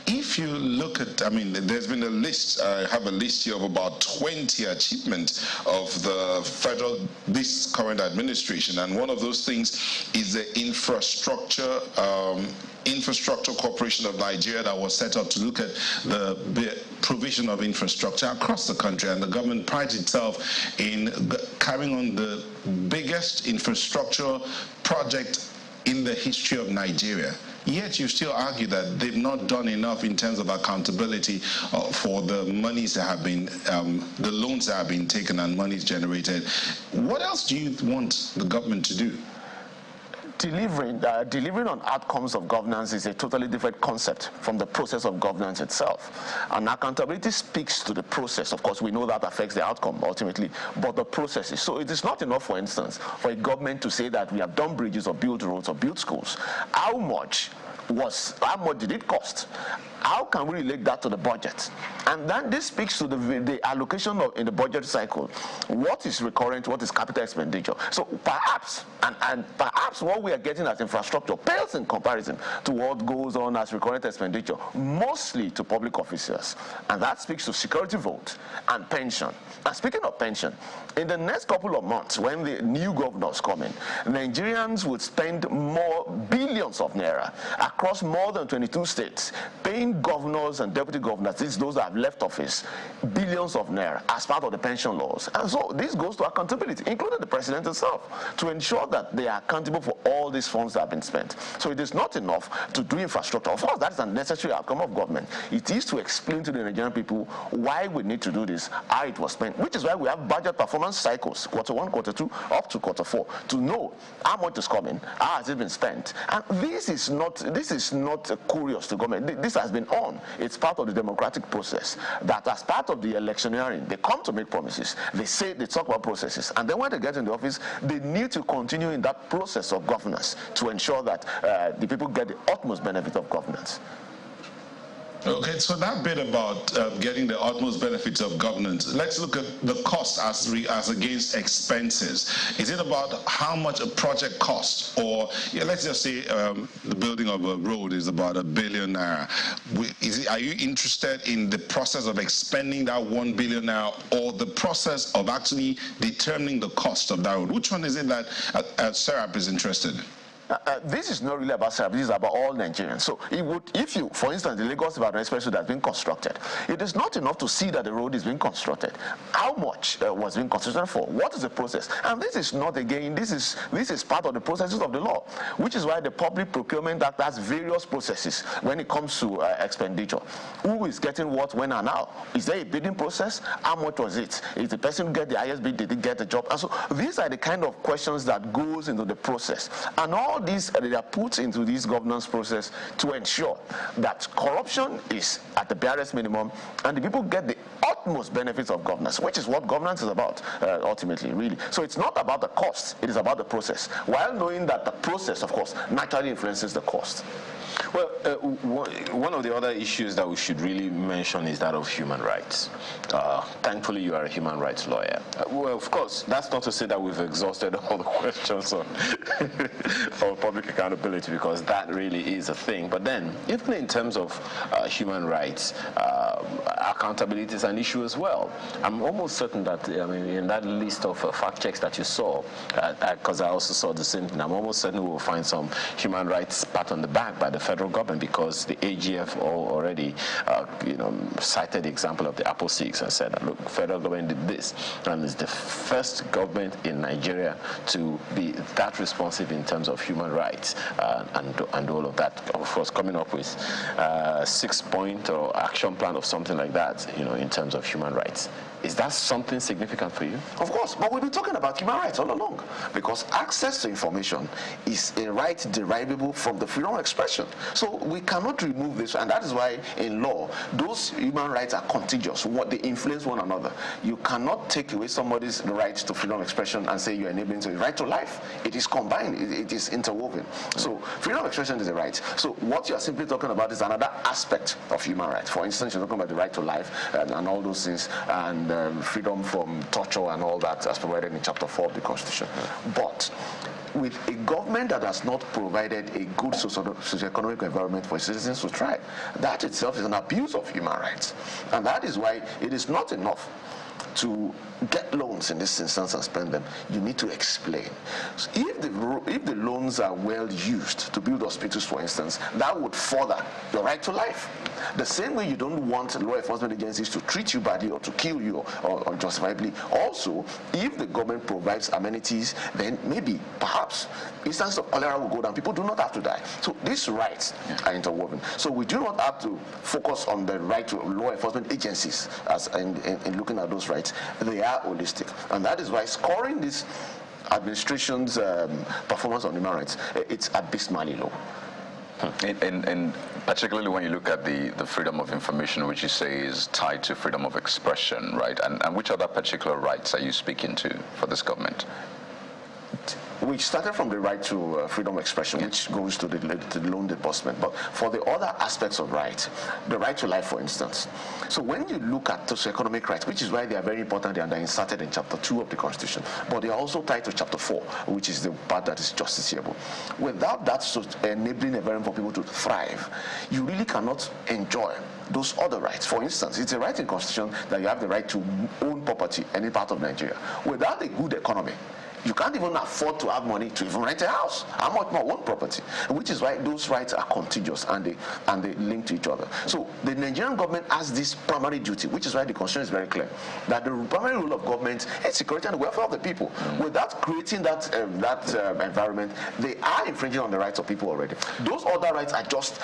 if you look at, I mean, there's been a list, I have a list here of about 20 achievements of this current administration, and one of those things is the Infrastructure Corporation of Nigeria that was set up to look at the provision of infrastructure across the country, and the government prides itself in carrying on the biggest infrastructure project in the history of Nigeria. Yet you still argue that they've not done enough in terms of accountability for the monies that have been, the loans that have been taken and monies generated. What else do you want the government to do? Delivering on outcomes of governance is a totally different concept from the process of governance itself. And accountability speaks to the process. Of course, we know that affects the outcome ultimately, but the processes. So it is not enough, for instance, for a government to say that we have done bridges or built roads or built schools. How much did it cost? How can we relate that to the budget? And then this speaks to the allocation in the budget cycle. What is recurrent, what is capital expenditure? So perhaps, and perhaps what we are getting as infrastructure pales in comparison to what goes on as recurrent expenditure, mostly to public officers. And that speaks to security vote and pension. And speaking of pension, in the next couple of months, when the new governors come in, Nigerians would spend more billions of naira across more than 22 states, paying governors and deputy governors, those that have left office, billions of naira as part of the pension laws. And so this goes to accountability, including the president himself, to ensure that they are accountable for all these funds that have been spent. So it is not enough to do infrastructure. Of course, that is a necessary outcome of government. It is to explain to the Nigerian people why we need to do this, how it was spent, which is why we have budget performance cycles, Q1, Q2, up to Q4, to know how much is coming, how has it been spent. And this is not curious to government. This has been on. It's part of the democratic process that as part of the electioneering, they come to make promises. They talk about processes. And then when they get in the office, they need to continue in that process of governance to ensure that the people get the utmost benefit of governance. Okay, so that bit about getting the utmost benefits of governance, let's look at the cost as against expenses. Is it about how much a project costs? Or let's just say the building of a road is about $1 billion. Are you interested in the process of expending that $1 billion or the process of actually determining the cost of that road? Which one is it that Serap is interested in? This is not really about Serap, this is about all Nigerians. So if you, for instance, the Lagos-Ibadan Expressway that's been constructed, it is not enough to see that the road is being constructed. How much was being constructed for? What is the process? And this is not, again, this is part of the processes of the law, which is why the Public Procurement Act has various processes when it comes to expenditure. Who is getting what, when, and how? Is there a bidding process? How much was it? Is the person who get the highest bid, did he get the job? And so these are the kind of questions that goes into the process. And all all these, they are put into this governance process to ensure that corruption is at the barest minimum and the people get the utmost benefits of governance, which is what governance is about, ultimately, really. So it's not about the cost, it is about the process, while knowing that the process, of course, naturally influences the cost. Well, one of the other issues that we should really mention is that of human rights. Thankfully, you are a human rights lawyer. Well, of course, that's not to say that we've exhausted all the questions on public accountability, because that really is a thing. But then, even in terms of human rights, accountability is an issue as well. I'm almost certain that, I mean, in that list of fact checks that you saw, because I also saw the same thing, I'm almost certain we will find some human rights pat on the back by the federal government, because the AGF already, cited the example of the Apple 6 and said, look, federal government did this, and it's the first government in Nigeria to be that responsive in terms of human rights and all of that. Of course, coming up with a 6-point or action plan of something like that, in terms of human rights. Is that something significant for you? Of course, but we've been talking about human rights all along, because access to information is a right derivable from the freedom of expression. So we cannot remove this, and that is why in law, those human rights are contiguous. They influence one another. You cannot take away somebody's right to freedom of expression and say you're enabling to the right to life. It is combined, it is interwoven. So freedom of expression is a right. So what you're simply talking about is another aspect of human rights. For instance, you're talking about the right to life and all those things, and freedom from torture and all that as provided in Chapter 4 of the Constitution. But with a government that has not provided a good socio-economic environment for citizens to thrive, that itself is an abuse of human rights. And that is why it is not enough to get loans in this instance and spend them. You need to explain. So if the loans are well used to build hospitals, for instance, that would further your right to life. The same way you don't want law enforcement agencies to treat you badly or to kill you or unjustifiably. Also, if the government provides amenities, then maybe, perhaps, instances of cholera will go down. People do not have to die. So these rights are interwoven. So we do not have to focus on the right to law enforcement agencies as in looking at those rights. They are holistic. And that is why scoring this administration's performance on human rights, it's abysmally low. And particularly when you look at the freedom of information, which you say is tied to freedom of expression, right? And which other particular rights are you speaking to for this government? We started from the right to freedom of expression, which goes to the loan disbursement. But for the other aspects of rights, the right to life, for instance. So when you look at socio-economic rights, which is why they are very important and they're inserted in Chapter 2 of the Constitution, but they are also tied to Chapter 4, which is the part that is justiciable. Without that enabling environment for people to thrive, you really cannot enjoy those other rights. For instance, it's a right in the Constitution that you have the right to own property in any part of Nigeria. Without a good economy, you can't even afford to have money to even rent a house. How much more own property? Which is why those rights are contiguous and they link to each other. So the Nigerian government has this primary duty, which is why the Constitution is very clear, that the primary role of government is security and the welfare of the people. Without creating that environment, they are infringing on the rights of people already. Those other rights are just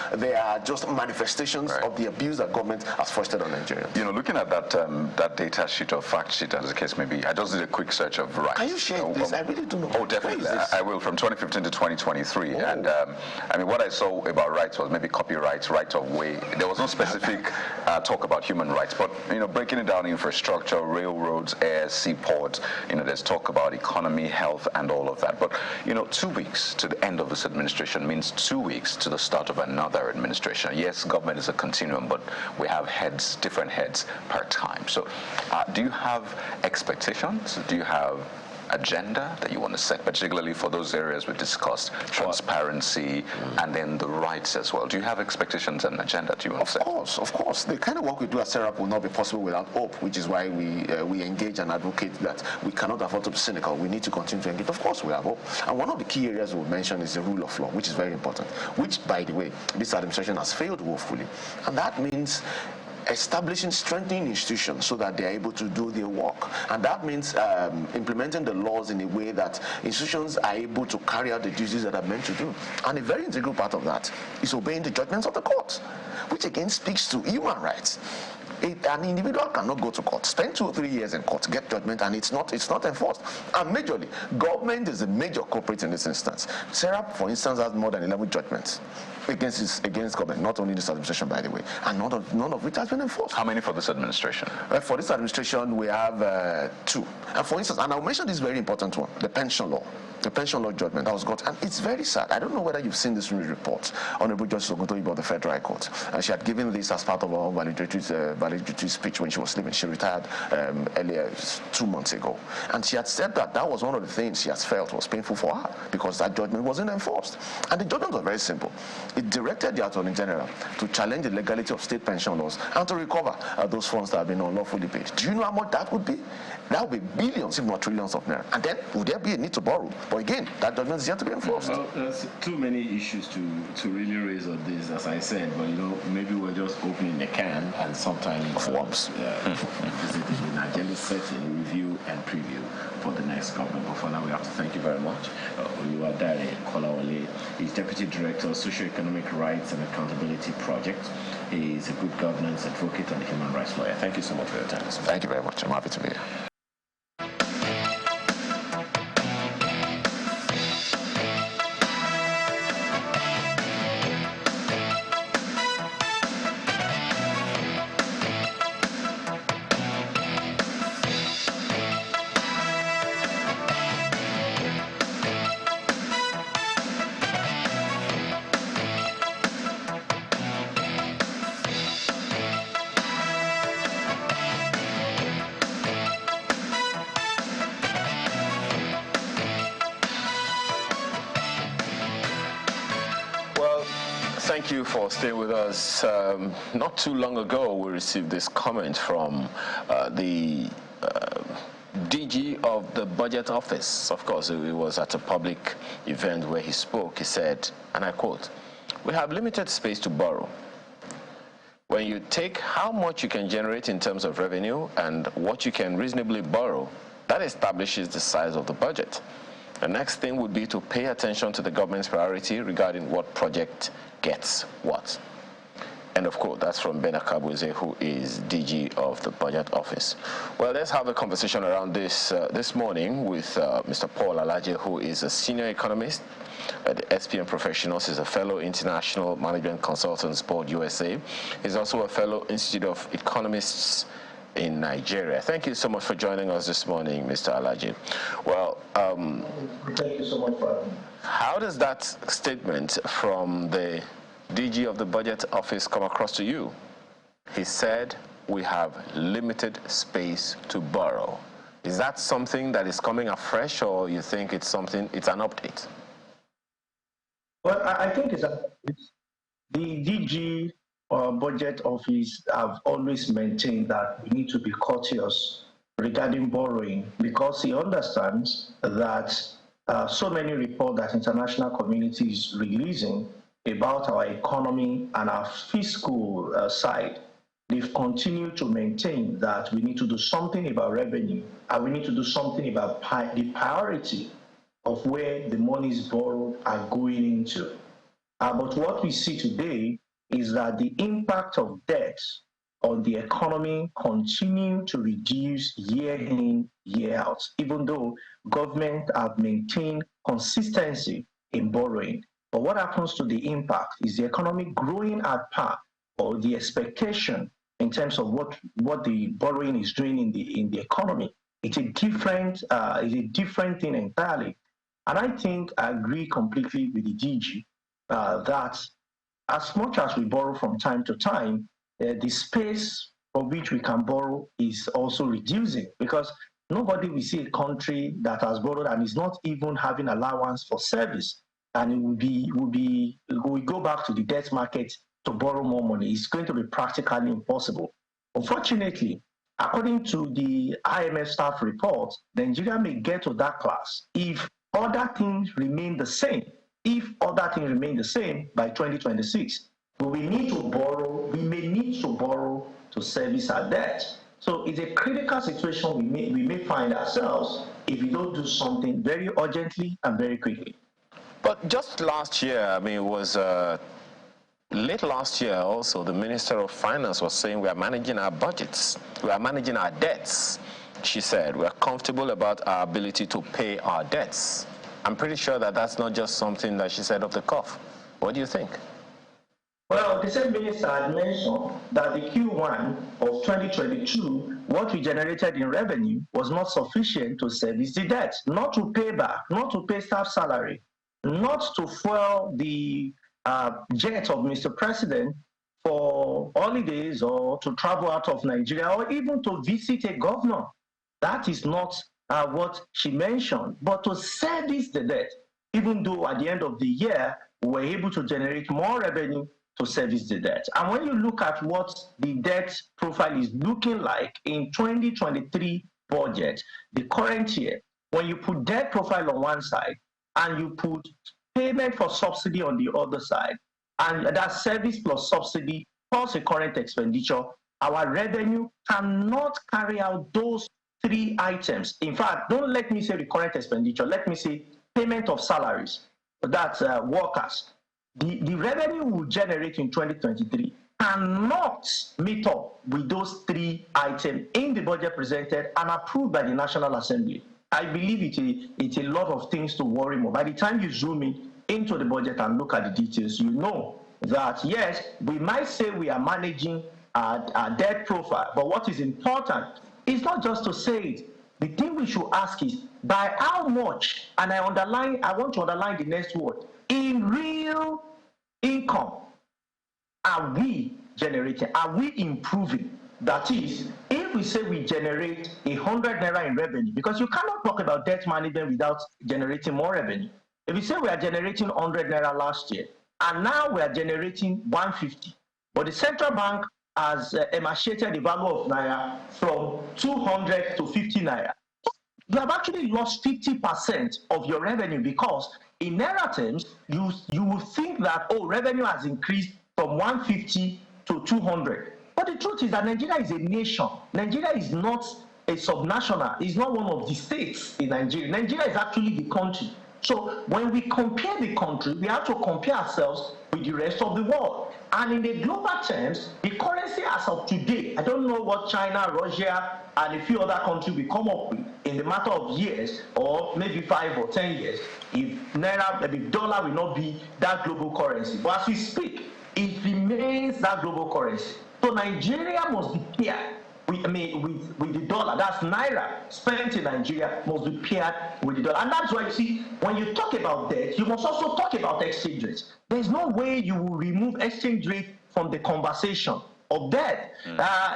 manifestations of the abuse that government has foisted on Nigerians. Looking at that data sheet or fact sheet, as the case may be, I just did a quick search of rights. Can you share this? I really don't know. Oh, definitely. I will, from 2015 to 2023. Oh. And I mean, what I saw about rights was maybe copyright, right of way. There was no specific talk about human rights, but breaking it down, infrastructure, railroads, air, seaport. There's talk about economy, health, and all of that. But 2 weeks to the end of this administration means 2 weeks to the start of another administration. Yes, government is a continuum, but we have different heads per time. So, do you have expectations? Do you have agenda that you want to set, particularly for those areas we discussed, transparency, and then the rights as well? Do you have expectations and agenda that you want to set? Of course. The kind of work we do at Serap will not be possible without hope, which is why we engage and advocate that we cannot afford to be cynical. We need to continue to engage. Of course, we have hope. And one of the key areas we mention is the rule of law, which is very important, which, by the way, this administration has failed woefully. And that means establishing, strengthening institutions so that they are able to do their work. And that means implementing the laws in a way that institutions are able to carry out the duties that are meant to do. And a very integral part of that is obeying the judgments of the courts, which again speaks to human rights. An individual cannot go to court, spend 2 or 3 years in court, get judgment, and it's not enforced. And majorly, government is a major culprit in this instance. Serap, for instance, has more than 11 judgments against government, not only this administration, by the way, and none of which has been enforced. How many for this administration? For this administration, we have 2. And for instance, and I'll mention this very important one, the pension law. The pension law judgment that was got, and it's very sad. I don't know whether you've seen this report. Honorable Justice Oguntoyi of the Federal High Court, and she had given this as part of her valedictory speech when she was leaving. She retired earlier 2 months ago, and she had said that was one of the things she has felt was painful for her because that judgment wasn't enforced. And the judgment was very simple. It directed the Attorney General to challenge the legality of state pension laws and to recover those funds that have been unlawfully paid. Do you know how much that would be? That would be billions, if not trillions of naira. And then would there be a need to borrow? But again, that judgment is yet to be enforced. Well, there's too many issues to really raise on this, as I said. But maybe we're just opening the can, and sometimes worms. Visit an agenda setting, review and preview for the next government. But for now, we have to thank you very much. Oluwadare Kolawole is Deputy Director of Socio-Economic Rights and Accountability Project. He is a good governance advocate and human rights lawyer. Thank you so much for your time. Thank you very much. I'm happy to be here. Thank you for staying with us. Not too long ago, we received this comment from the DG of the Budget Office. Of course, it was at a public event where he spoke. He said, and I quote, "We have limited space to borrow. When you take how much you can generate in terms of revenue and what you can reasonably borrow, that establishes the size of the budget. The next thing would be to pay attention to the government's priority regarding what project gets what." End of quote. That's from Ben Akabuze, who is DG of the Budget Office. Well, let's have a conversation around this this morning with Mr. Paul Alaje, who is a senior economist at the SPM Professionals. He's a fellow International Management Consultants Board, USA. He's also a fellow Institute of Economists in Nigeria. Thank you so much for joining us this morning, Mr. Alaje. Well, thank you so much for having me. How does that statement from the DG of the Budget Office come across to you? He said, we have limited space to borrow. Is that something that is coming afresh, or you think it's an update? Well, I think it's the DG Budget Office have always maintained that we need to be cautious regarding borrowing because he understands that so many reports that international community is releasing about our economy and our fiscal side, they've continued to maintain that we need to do something about revenue and we need to do something about the priority of where the monies borrowed are going into. But what we see today is that the impact of debt on the economy continue to reduce year in, year out, even though government have maintained consistency in borrowing. But what happens to the impact is the economy growing at par, or the expectation in terms of what the borrowing is doing in the economy. It's a different thing entirely. And I think I agree completely with the DG that as much as we borrow from time to time, the space for which we can borrow is also reducing, because nobody will see a country that has borrowed and is not even having allowance for service, and it will go back to the debt market to borrow more money. It's going to be practically impossible. Unfortunately, according to the IMF staff report, Nigeria may get to that class if other things remain the same. If other things remain the same by 2026, but we may need to borrow to service our debt. So it's a critical situation we may find ourselves if we don't do something very urgently and very quickly. But just last year, I mean, it was Late last year also, the Minister of Finance was saying we are managing our budgets, we are managing our debts. She said we are comfortable about our ability to pay our debts. I'm pretty sure that that's not just something that she said off the cuff. What do you think? Well, the same minister had mentioned that the Q1 of 2022, what we generated in revenue was not sufficient to service the debt, not to pay back, not to pay staff salary, not to fuel the jet of Mr. President for holidays or to travel out of Nigeria or even to visit a governor. That is not what she mentioned, but to service the debt, even though at the end of the year, we were able to generate more revenue to service the debt. And when you look at what the debt profile is looking like in 2023 budget, the current year, when you put debt profile on one side and you put payment for subsidy on the other side, and that service plus subsidy plus a current expenditure, our revenue cannot carry out those three items. In fact, don't let me say the current expenditure, let me say payment of salaries, that's workers. The revenue we will generate in 2023 cannot meet up with those three items in the budget presented and approved by the National Assembly. I believe it's a lot of things to worry more. By the time you zoom into the budget and look at the details, you know that, yes, we might say we are managing our debt profile, but what is important is not just to say it. The thing we should ask is, by how much, and I want to underline the next word, in real income are we generating? Are we improving? That is, if we say we generate 100 naira in revenue, because you cannot talk about debt management without generating more revenue. If we say we are generating 100 naira last year, and now we are generating 150, but the central bank has emaciated the value of naira from 200 to 50 naira, you have actually lost 50% of your revenue, because in naira terms, you will think that, oh, revenue has increased from 150 to 200. But the truth is that Nigeria is a nation. Nigeria is not a subnational. It's not one of the states in Nigeria. Nigeria is actually the country. So when we compare the country, we have to compare ourselves with the rest of the world. And in the global terms, the currency as of today, I don't know what China, Russia, and a few other countries will come up with in the matter of years, or maybe 5 or 10 years, if naira, maybe dollar will not be that global currency. But as we speak, it remains that global currency. So Nigeria must be paired with the dollar. That's naira spent in Nigeria must be paired with the dollar. And that's why you see, when you talk about debt, you must also talk about exchange rates. There's no way you will remove exchange rate from the conversation of debt.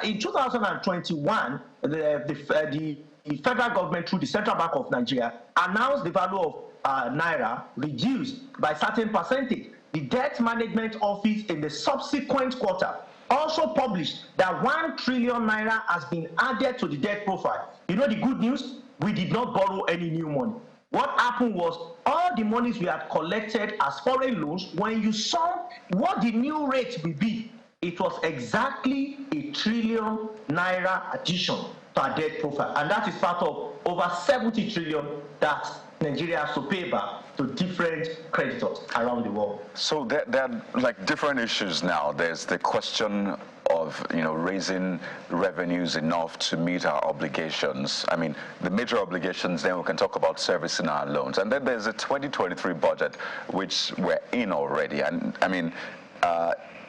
In 2021, the federal government, through the Central Bank of Nigeria, announced the value of naira reduced by a certain percentage. The Debt Management Office in the subsequent quarter also published that 1 trillion naira has been added to the debt profile. You know the good news? We did not borrow any new money. What happened was, all the monies we had collected as foreign loans, when you saw what the new rate will be, it was exactly 1 trillion naira addition to our debt profile. And that is part of over 70 trillion that Nigeria has to pay back to different creditors around the world. So there are like different issues now. There's the question of raising revenues enough to meet our obligations. I mean, the major obligations, then we can talk about servicing our loans. And then there's a 2023 budget, which we're in already. And I mean,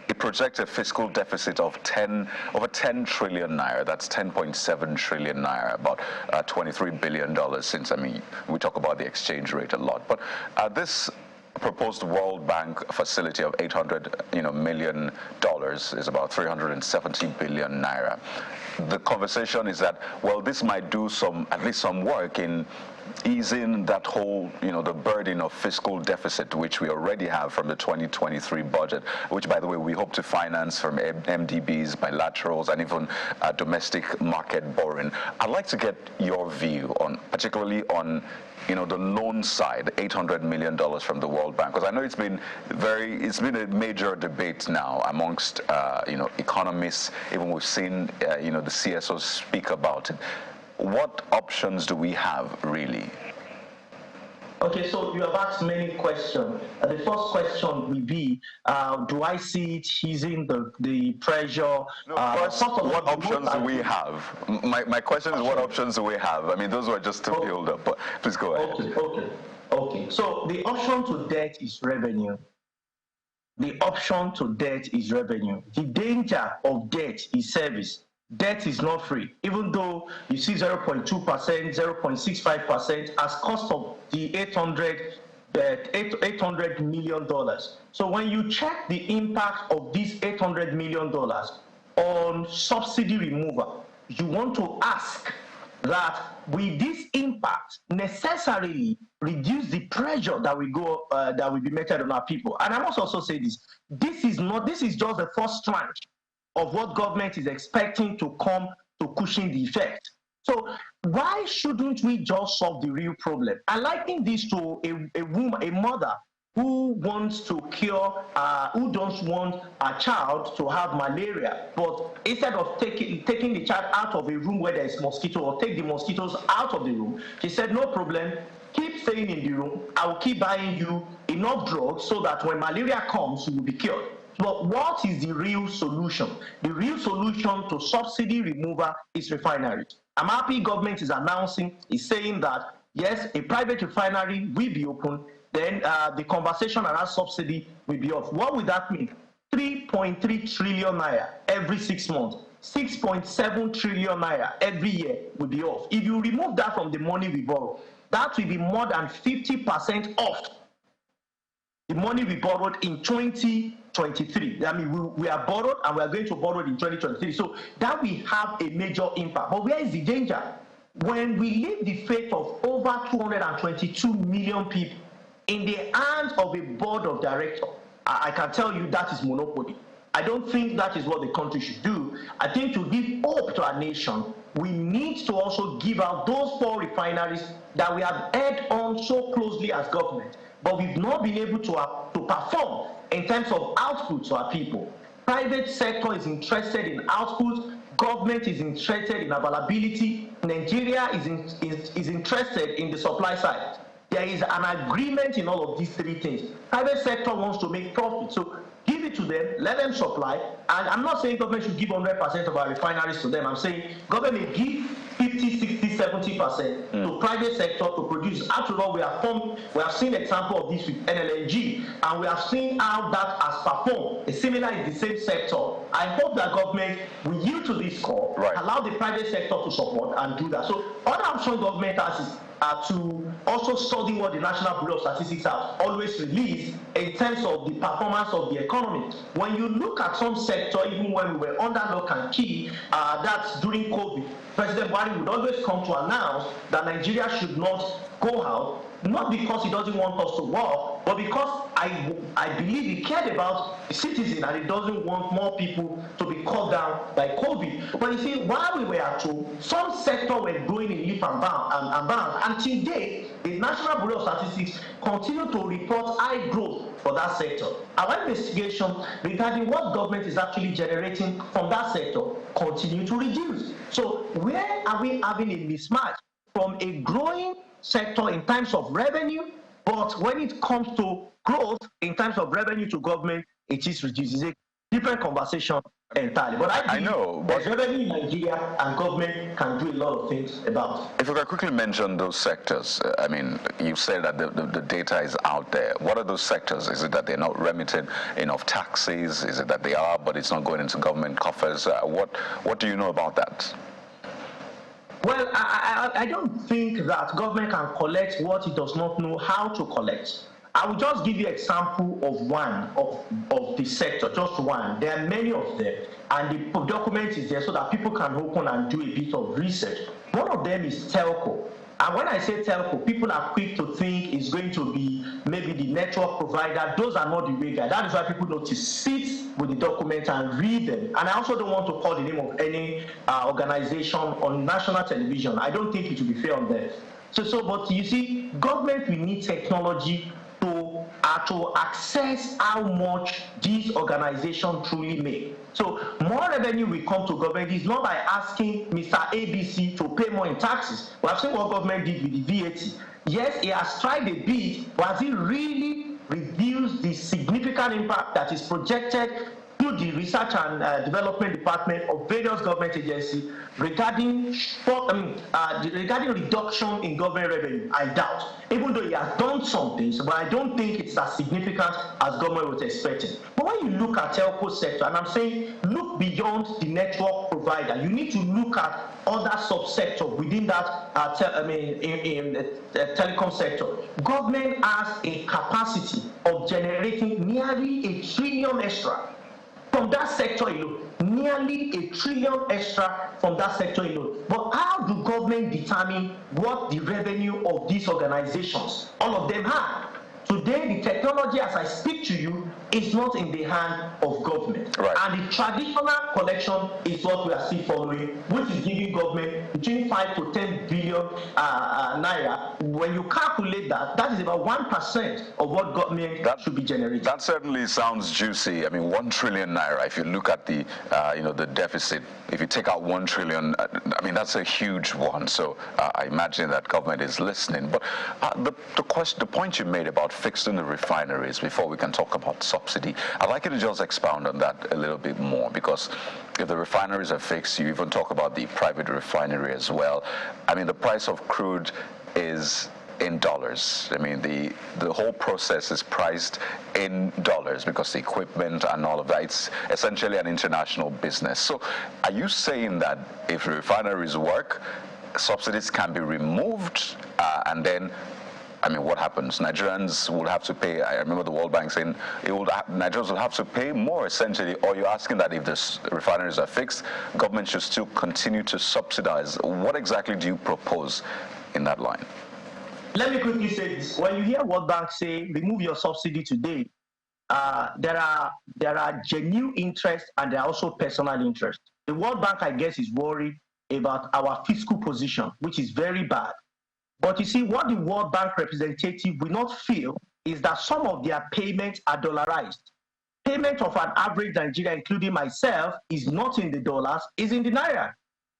it projects a fiscal deficit of over 10 trillion naira. That's 10.7 trillion naira, about $23 billion, since, I mean, we talk about the exchange rate a lot. But this proposed World Bank facility of $800 million is about 370 billion naira. The conversation is that, well, this might do at least some work in easing that whole, the burden of fiscal deficit, which we already have from the 2023 budget, which, by the way, we hope to finance from MDBs, bilaterals, and even domestic market borrowing. I'd like to get your view on, particularly on, the loan side, $800 million from the World Bank, because I know it's been a major debate now amongst, economists. Even we've seen, the CSOs speak about it. What options do we have, really? Okay, so you have asked many questions. The first question will be, do I see it easing the pressure? No, first, what options do we have? My question is, what options do we have? I mean, those were just to build up, but please go ahead. Okay. So the option to debt is revenue. The option to debt is revenue. The danger of debt is service. Debt is not free, even though you see 0.2%, 0.65% as cost of the $800 million. So when you check the impact of this $800 million on subsidy removal, you want to ask that will this impact necessarily reduce the pressure that will be meted on our people? And I must also say this: this is just the first tranche of what government is expecting to come to cushion the effect. So why shouldn't we just solve the real problem? I liken this to a mother who wants to cure, who don't want a child to have malaria, but instead of taking the child out of a room where there is mosquito, or take the mosquitoes out of the room, she said, no problem, keep staying in the room, I will keep buying you enough drugs so that when malaria comes, you will be cured. But what is the real solution? The real solution to subsidy removal is refineries. I'm happy government is saying that, yes, a private refinery will be open, then the conversation around subsidy will be off. What would that mean? 3.3 trillion naira every 6 months. 6.7 trillion naira every year will be off. If you remove that from the money we borrow, that will be more than 50% off the money we borrowed in 2023. I mean, we are borrowed and we are going to borrow in 2023. So that will have a major impact. But where is the danger? When we leave the fate of over 222 million people in the hands of a board of directors, I can tell you that is monopoly. I don't think that is what the country should do. I think to give hope to our nation, we need to also give out those 4 refineries that we have held on so closely as government, but we've not been able to perform in terms of output to our people. Private sector is interested in output, government is interested in availability, Nigeria is interested in the supply side. There is an agreement in all of these 3 things. Private sector wants to make profit, so give it to them, let them supply. And I'm not saying government should give 100% of our refineries to them. I'm saying government may give 50, 60, 70% to private sector to produce. After all, we have seen example of this with NLNG, and we have seen how that has performed. Similar in the same sector. I hope that government will yield to this call, allow the private sector to support and do that. So other option government has is to also study what the National Bureau of Statistics has always released in terms of the performance of the economy. When you look at some sector, even when we were under lock and key, that's during COVID, President Buhari would always come to announce that Nigeria should not go out, not because he doesn't want us to work, but because I believe he cared about the citizens and he doesn't want more people to be caught down by COVID. But you see, while we were at home, some sectors were growing in leap and bounds. Until date, the National Bureau of Statistics continue to report high growth for that sector. Our investigation regarding what government is actually generating from that sector continue to reduce. So where are we having a mismatch from a growing sector in terms of revenue, but when it comes to growth in terms of revenue to government, it is reduced? It's a different conversation entirely. But I know there's revenue in Nigeria and government can do a lot of things about it. If we can quickly mention those sectors, I mean, you said that the data is out there. What are those sectors? Is it that they're not remitting enough taxes? Is it that they are, but it's not going into government coffers? What do you know about that? Well, I don't think that government can collect what it does not know how to collect. I will just give you an example of one of the sector, just one. There are many of them, and the document is there so that people can open and do a bit of research. One of them is telco. And when I say telco, people are quick to think it's going to be maybe the network provider. Those are not the way guys. That is why people don't sit with the document and read them. And I also don't want to call the name of any organization on national television. I don't think it would be fair on them. But you see, government will need technology to access how much these organizations truly make. So more revenue will come to government. It's not by asking Mr. ABC to pay more in taxes. We have seen what government did with the VAT. Yes, he has tried a bit, but has he really reduced the significant impact that is projected through the research and development department of various government agencies regarding regarding reduction in government revenue? I doubt. Even though he has done some things, but I don't think it's as significant as government was expecting. But when you look at telco sector, and I'm saying look beyond the network provider, you need to look at other subsector within that telecom sector. Government has a capacity of generating nearly $1 trillion extra from that sector alone, nearly $1 trillion extra from that sector alone. But how do government determine what the revenue of these organizations, all of them, have? Today, the technology, as I speak to you, is not in the hand of government. Right. And the traditional collection is what we are still following, which is giving government between 5 to 10 billion naira. When you calculate that, that is about 1% of what government should be generating. That certainly sounds juicy. I mean, 1 trillion naira. If you look at the, the deficit, if you take out 1 trillion, I mean, that's a huge one. So I imagine that government is listening. But the point you made about fixing the refineries before we can talk about subsidy, I'd like you to just expound on that a little bit more, because if the refineries are fixed, you even talk about the private refinery as well. I mean, the price of crude is in dollars. I mean, the whole process is priced in dollars because the equipment and all of that, it's essentially an international business. So are you saying that if refineries work, subsidies can be removed and then, I mean, what happens? Nigerians will have to pay. I remember the World Bank saying Nigerians will have to pay more, essentially. Or you're asking that if the refineries are fixed, government should still continue to subsidize. What exactly do you propose in that line? Let me quickly say this. When you hear World Bank say remove your subsidy today, there are genuine interests and there are also personal interests. The World Bank, I guess, is worried about our fiscal position, which is very bad. But you see, what the World Bank representative will not feel is that some of their payments are dollarized. Payment of an average Nigerian, including myself, is not in the dollars, is in the naira.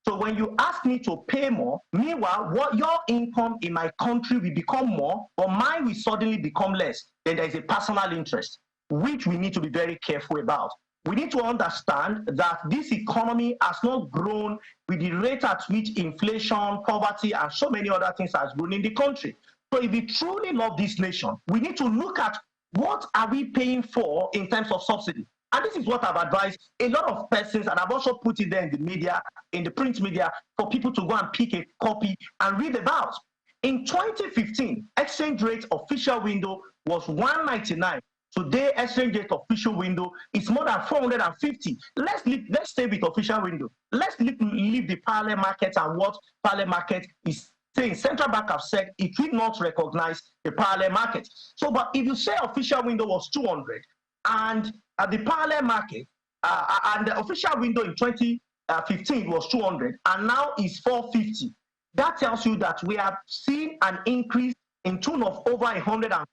So when you ask me to pay more, meanwhile, what your income in my country will become more, but mine will suddenly become less, then there is a personal interest, which we need to be very careful about. We need to understand that this economy has not grown with the rate at which inflation, poverty, and so many other things has grown in the country. So if we truly love this nation, we need to look at what are we paying for in terms of subsidy. And this is what I've advised a lot of persons, and I've also put it there in the media, in the print media, for people to go and pick a copy and read about. In 2015, exchange rate official window was 199. Today, exchange rate official window is more than 450. Let's stay with official window. Let's leave the parallel market and what parallel market is saying. Central Bank have said it will not recognize the parallel market. So, but if you say official window was 200 and the parallel market and the official window in 2015 was 200 and now is 450, that tells you that we have seen an increase in tune of over 100%.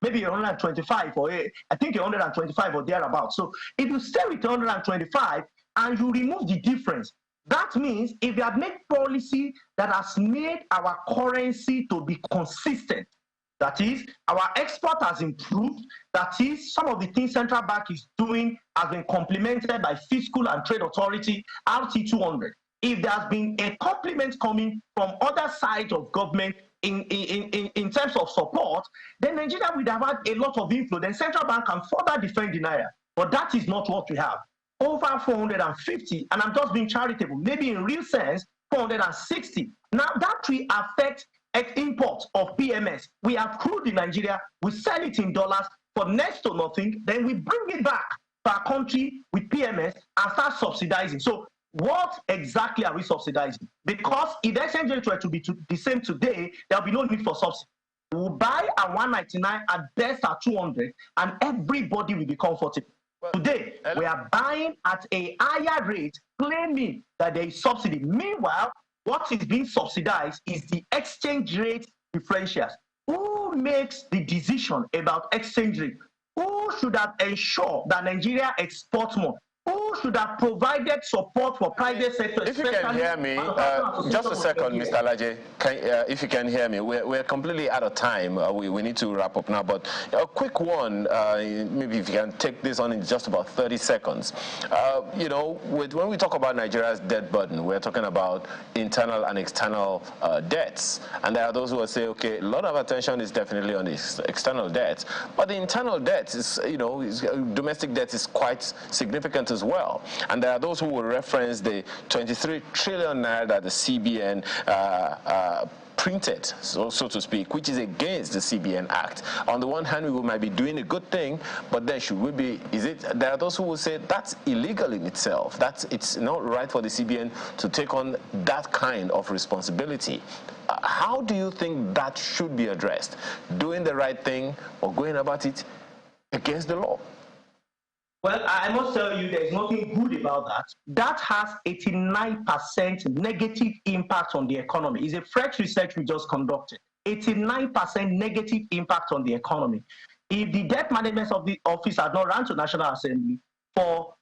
Maybe 125 or I think 125 or thereabouts. So if you stay with 125 and you remove the difference, that means if you have made policy that has made our currency to be consistent, that is, our export has improved, that is, some of the things central bank is doing has been complemented by fiscal and trade authority, RT200. If there has been a compliment coming from other sides of government in terms of support, then Nigeria would have had a lot of influence. Then central bank can further defend the naira. But that is not what we have. Over 450, and I'm just being charitable, maybe in real sense, 460. Now that will affect imports of PMS. We have crude in Nigeria, we sell it in dollars for next to nothing, then we bring it back to our country with PMS and start subsidizing. So what exactly are we subsidizing? Because if the exchange rate were to be the same today, there will be no need for subsidy. We'll buy at 199, at best at 200, and everybody will be comfortable. Well, today, we are buying at a higher rate, claiming that there is subsidy. Meanwhile, what is being subsidized is the exchange rate differentials. Who makes the decision about exchange rate? Who should have ensured that Nigeria exports more? Who should have provided support for private sector. If you can hear me, just a second, Mr. Alaje. If you can hear me, we're completely out of time. We need to wrap up now, but a quick one, maybe if you can take this on in just about 30 seconds. You know, when we talk about Nigeria's debt burden, we're talking about internal and external debts. And there are those who will say, okay, a lot of attention is definitely on the external debt, but the internal debt is, you know, domestic debt is quite significant as well. And there are those who will reference the 23 trillion naira that the CBN printed, so to speak, which is against the CBN Act. On the one hand, we might be doing a good thing, but then should we be, there are those who will say that's illegal in itself, it's not right for the CBN to take on that kind of responsibility. How do you think that should be addressed? Doing the right thing or going about it against the law? Well, I must tell you, there's nothing good about that. That has 89% negative impact on the economy. It's a fresh research we just conducted. 89% negative impact on the economy. If the debt management of the office had not run to National Assembly for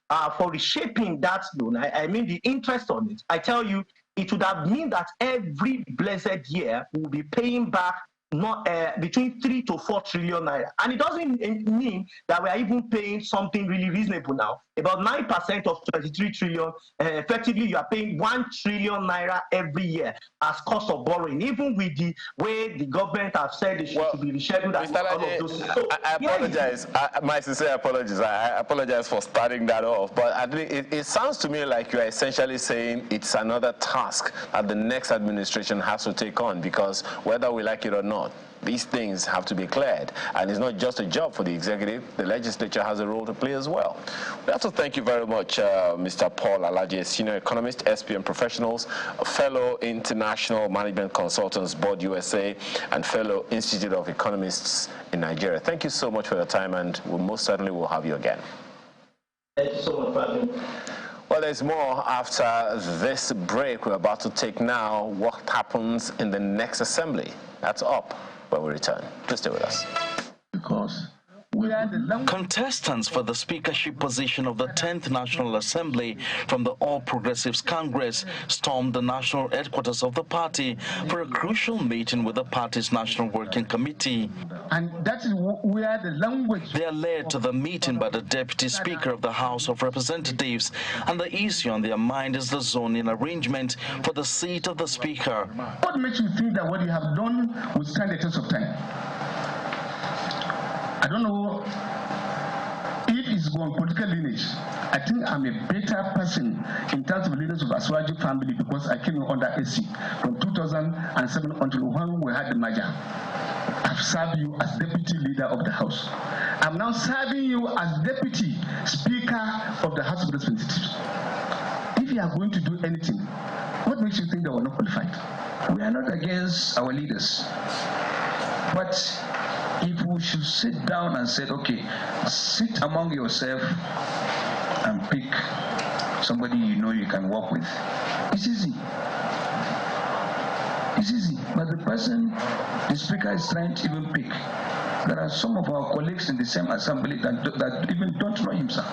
reshaping that loan, I mean the interest on it, I tell you, it would have meant that every blessed year we'll be paying back not between 3 to 4 trillion naira. And it doesn't mean that we are even paying something really reasonable now. About 9% of 23 trillion, effectively you are paying 1 trillion naira every year as cost of borrowing, even with the way the government have said it should be rescheduled. Mr. Laje, I apologize. My sincere apologies. I apologize for starting that off, but I think it sounds to me like you are essentially saying it's another task that the next administration has to take on, because whether we like it or not, these things have to be cleared, and it's not just a job for the executive. The legislature has a role to play as well. We have to thank you very much, Mr. Paul Alaje, senior economist, SPM Professionals, fellow International Management Consultants Board USA, and fellow Institute of Economists in Nigeria. Thank you so much for your time, and we most certainly will have you again. Thank you so much, Father. Well, there's more after this break we're about to take now. What happens in the next assembly? That's up when we return. Please stay with us. Because contestants for the speakership position of the 10th National Assembly from the All Progressives Congress stormed the national headquarters of the party for a crucial meeting with the party's National Working Committee. And that is where the language... They are led to the meeting by the Deputy Speaker of the House of Representatives, and the issue on their mind is the zoning arrangement for the seat of the Speaker. What makes you think that what you have done will stand the test of time? I don't know if it's going political lineage. I think I'm a better person in terms of leaders of Aswaji family because I came under AC from 2007 until when we had the merger. I've served you as deputy leader of the House. I'm now serving you as deputy speaker of the House of Representatives. If you are going to do anything, what makes you think that we're not qualified? We are not against our leaders, but if we should sit down and say, okay, sit among yourself and pick somebody you know you can work with, it's easy. It's easy. But the person the speaker is trying to even pick, there are some of our colleagues in the same assembly that even don't know him, sir.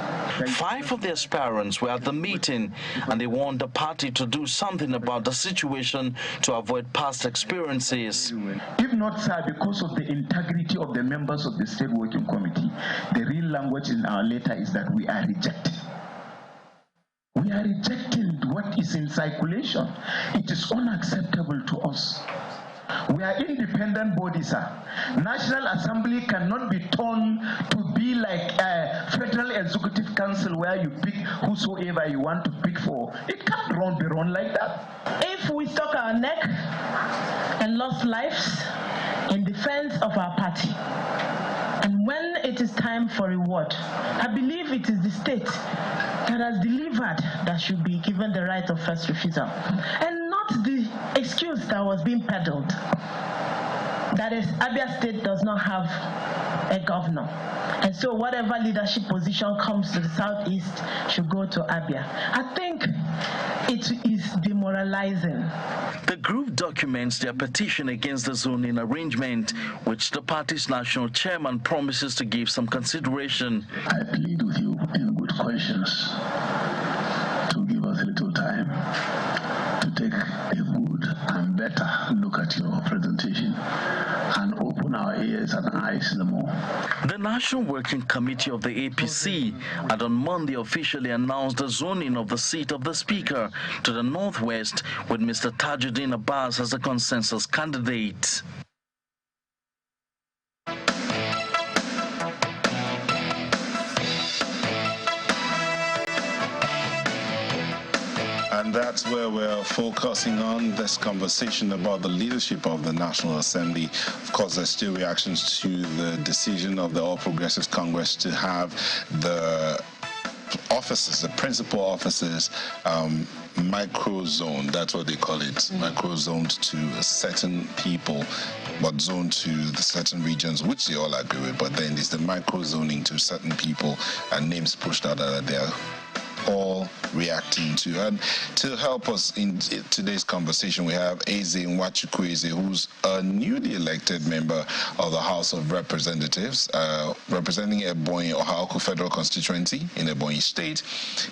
5 of the aspirants were at the meeting, and they want the party to do something about the situation to avoid past experiences. If not, sir, because of the integrity of the members of the State Working Committee, the real language in our letter is that we are rejecting. We are rejecting what is in circulation. It is unacceptable to us. We are independent bodies, sir. National Assembly cannot be turned to be like a Federal Executive Council where you pick whosoever you want to pick for. It can't be run like that. If we stuck our neck and lost lives in defense of our party, and when it is time for reward, I believe it is the state that has delivered that should be given the right of first refusal, and not the excuse that was being peddled, that is, Abia State does not have a governor, and so whatever leadership position comes to the southeast should go to Abia. I think it is demoralizing. The group documents their petition against the zoning arrangement, which the party's national chairman promises to give some consideration. I plead with you in good conscience to take a good and better look at your presentation and open our ears and eyes the more. The National Working Committee of the APC had on Monday officially announced the zoning of the seat of the Speaker to the Northwest, with Mr. Tajuddin Abbas as the consensus candidate. And that's where we're focusing on this conversation about the leadership of the National Assembly. Of course, there's still reactions to the decision of the All Progressives Congress to have the offices, the principal offices, micro-zoned, that's what they call it, micro-zoned to certain people, but zoned to the certain regions, which they all agree with, but then there's the micro-zoning to certain people and names pushed out that they are all reacting to. And to help us in today's conversation, we have Eze Nwachukwu, who's a newly elected member of the House of Representatives, representing Ebonyi Ohaoku Federal Constituency in Ebonyi State.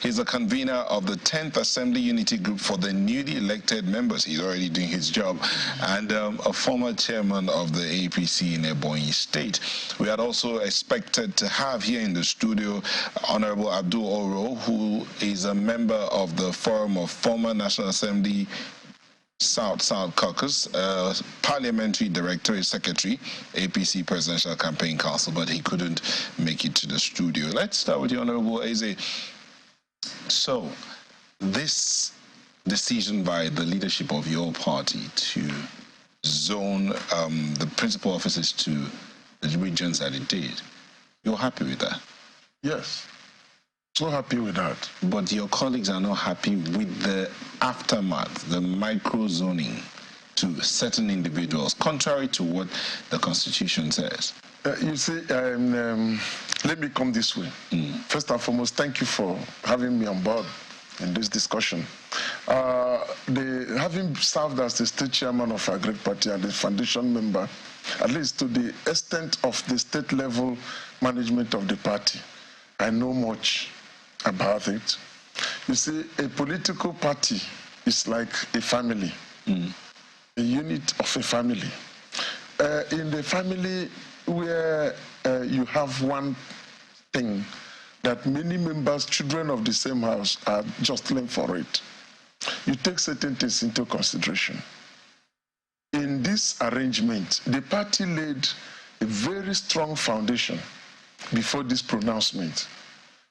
He's a convener of the 10th Assembly Unity Group for the newly elected members. He's already doing his job. And a former chairman of the APC in Ebonyi State. We had also expected to have here in the studio Honorable Abdul Oro, who is a member of the Forum of Former National Assembly South Caucus, Parliamentary Directorate Secretary, APC Presidential Campaign Council, but he couldn't make it to the studio. Let's start with you, Honorable Eze. So, this decision by the leadership of your party to zone the principal offices to the regions that it did, you're happy with that? Yes. So happy with that. But your colleagues are not happy with the aftermath, the micro-zoning to certain individuals, contrary to what the Constitution says. You see, let me come this way. First and foremost, thank you for having me on board in this discussion. Having served as the state chairman of our great party and the foundation member, at least to the extent of the state level management of the party, I know much about it. You see, a political party is like a family, a unit of a family. In the family where you have one thing that many members, children of the same house, are jostling for it, you take certain things into consideration. In this arrangement, the party laid a very strong foundation before this pronouncement.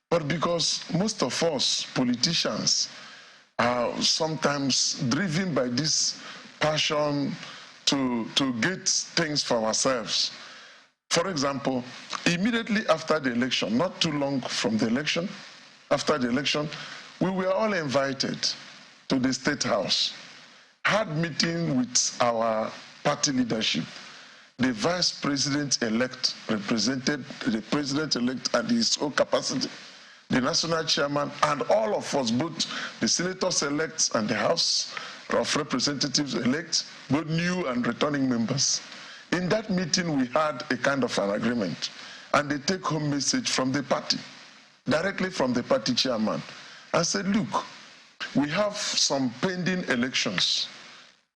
But because most of us politicians are sometimes driven by this passion to get things for ourselves. For example, immediately after the election, not too long from the election, after the election, we were all invited to the State House, had meeting with our party leadership. The vice president-elect represented the president-elect at his own capacity, the national chairman, and all of us, both the senators-elect and the House of Representatives-elect, both new and returning members. In that meeting, we had a kind of an agreement and a take-home message from the party, directly from the party chairman, and said, look, we have some pending elections.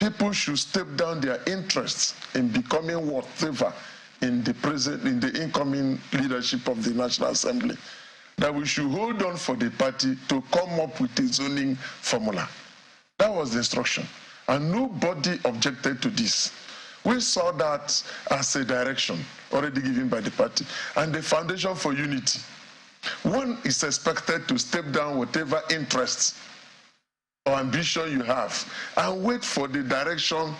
People should step down their interests in becoming whatever in the incoming leadership of the National Assembly, that we should hold on for the party to come up with a zoning formula. That was the instruction, and nobody objected to this. We saw that as a direction already given by the party, and the foundation for unity. One is expected to step down whatever interests or ambition you have and wait for the direction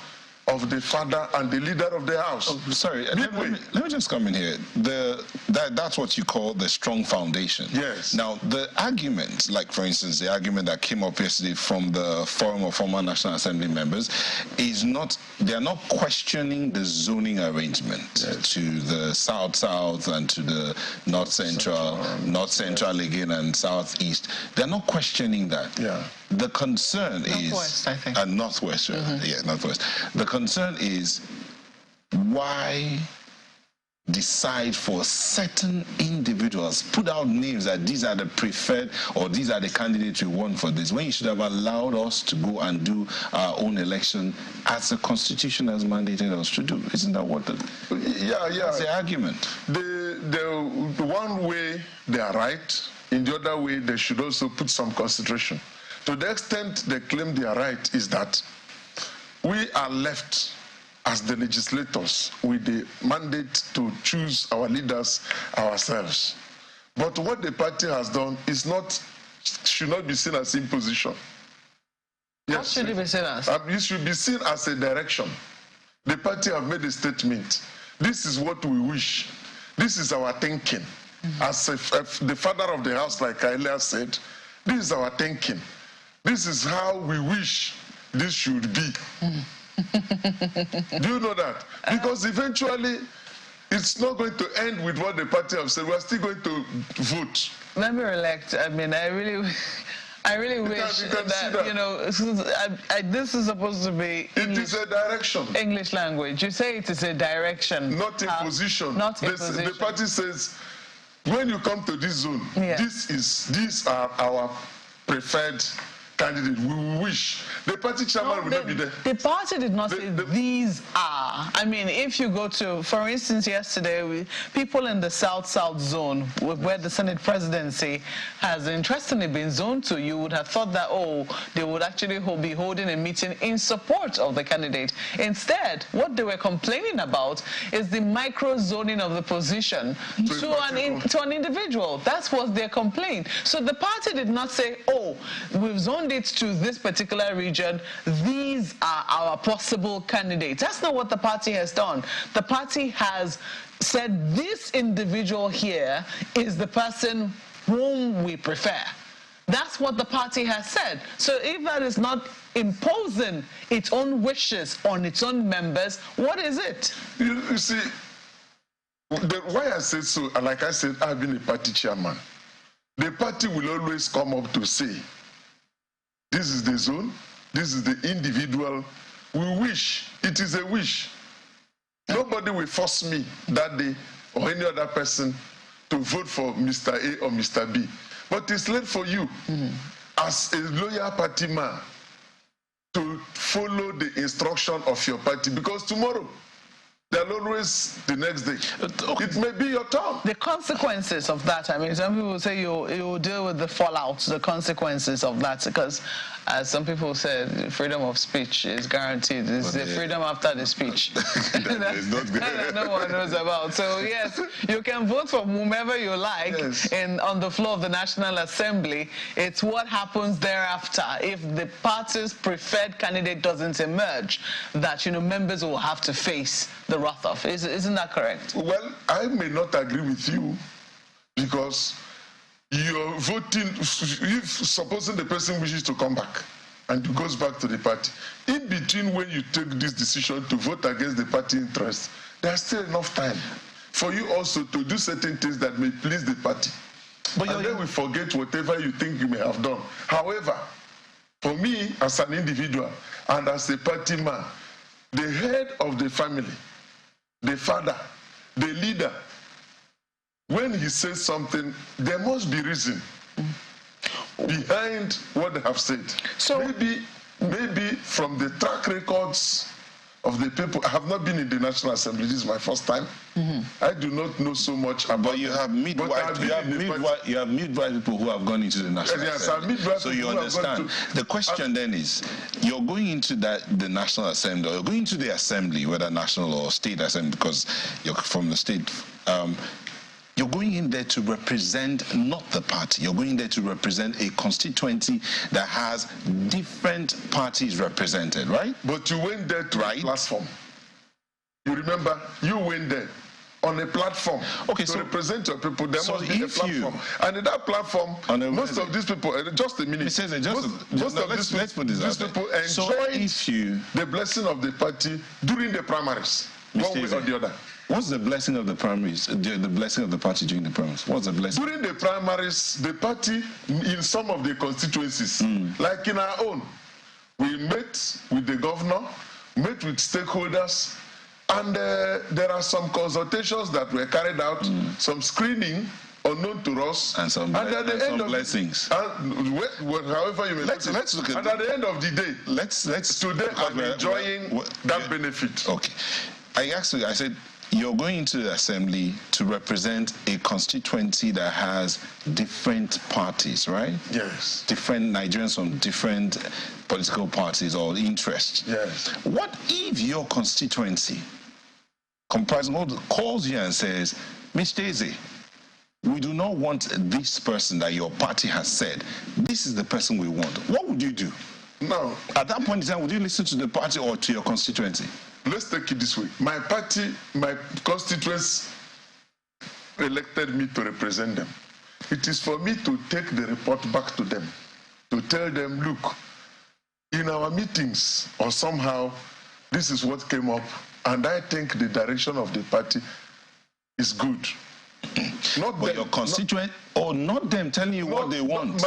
of the father and the leader of the house. Oh, sorry, let me just come in here. That's what you call the strong foundation. Yes. Now, the argument, like for instance, the argument that came up yesterday from the Forum of Former National Assembly members is not, they're not questioning the zoning arrangement to the South-South and to the North-Central again and Southeast. They're not questioning that. Yeah. The concern Northwest, I think. Northwest, yeah, Northwest. The concern is why decide for certain individuals, put out names that these are the preferred or these are the candidates we want for this, when you should have allowed us to go and do our own election as the Constitution has mandated us to do? Isn't that what that's the argument? The one way they are right, in the other way they should also put some consideration. To the extent they claim they are right is that we are left as the legislators with the mandate to choose our leaders ourselves. But what the party has done should not be seen as imposition. What should it be seen as? It should be seen as a direction. The party have made a statement. This is what we wish. This is our thinking. As the father of the house, like I earlier said, this is our thinking. This is how we wish this should be. Do you know that? Because eventually, it's not going to end with what the party have said. We're still going to vote. Let me relent. I mean, I really wish that, you know, this is supposed to be English, it is a direction. English language. You say it is a direction. Not imposition. Not imposition. The party says, when you come to this zone, these are our preferred candidate. We wish. The party chairman will not be there. The party did not say these are. I mean, if you go to, for instance, yesterday, people in the South-South zone, where the Senate presidency has interestingly been zoned to, you would have thought that, oh, they would actually be holding a meeting in support of the candidate. Instead, what they were complaining about is the micro-zoning of the position to an individual. That's what their complaint. So the party did not say, oh, we've zoned it to this particular region, these are our possible candidates. That's not what the party has done. The party has said this individual here is the person whom we prefer. That's what the party has said. So if that is not imposing its own wishes on its own members, what is it? You see, why I said so, like I said, I've been a party chairman. The party will always come up to say, this is the zone, this is the individual. We wish, it is a wish. Nobody will force me that day or any other person to vote for Mr. A or Mr. B. But it's late for you, as a loyal party man, to follow the instruction of your party, because tomorrow, they're always the next day. It may be your turn. The consequences of that, I mean, some people say you deal with the fallout, the consequences of that, because as some people said, freedom of speech is guaranteed. It's the freedom after the speech. That no one knows about. So yes, you can vote for whomever you like on the floor of the National Assembly. It's what happens thereafter. If the party's preferred candidate doesn't emerge, that, you know, members will have to face the wrath of. Isn't that correct? Well, I may not agree with you, because you're voting, if supposing the person wishes to come back and goes back to the party, in between when you take this decision to vote against the party interest, there's still enough time for you also to do certain things that may please the party. But then we forget whatever you think you may have done. However, for me as an individual and as a party man, the head of the family, the father, the leader, when he says something, there must be reason behind what they have said. So maybe from the track records of the people, I have not been in the National Assembly. This is my first time. I do not know so much about. But you have midwife people who have gone into the National Assembly. So you understand. The question then is, you're going into the National Assembly, or you're going to the Assembly, whether national or state assembly, because you're from the state. You're going in there to represent not the party. You're going there to represent a constituency that has different parties represented, right? But you went there to a platform. You remember, you went there on a platform to represent your people. There must be a platform. And in that platform, most of these people, just a minute, most of these people enjoyed the blessing of the party during the primaries, one way or the other. What's the blessing of the primaries, the blessing of the party during the primaries? What's the blessing? During the primaries, the party, in some of the constituencies, like in our own, we met with the governor, met with stakeholders, And there are some consultations that were carried out, some screening unknown to us, and some blessings. However you may let's look at. And at the end of the day, let's today I'm enjoying that benefit. Okay, I asked you. I said you're going into the assembly to represent a constituency that has different parties, right? Yes. Different Nigerians from different political parties or interests. Yes. What if your constituency calls you and says, Mr. Eze, we do not want this person that your party has said. This is the person we want. What would you do? Now, at that point in time, would you listen to the party or to your constituency? Let's take it this way. My party, my constituents elected me to represent them. It is for me to take the report back to them, to tell them, look, in our meetings or somehow, this is what came up, and I think the direction of the party is good. Not but them, your constituent, not them telling you what they want.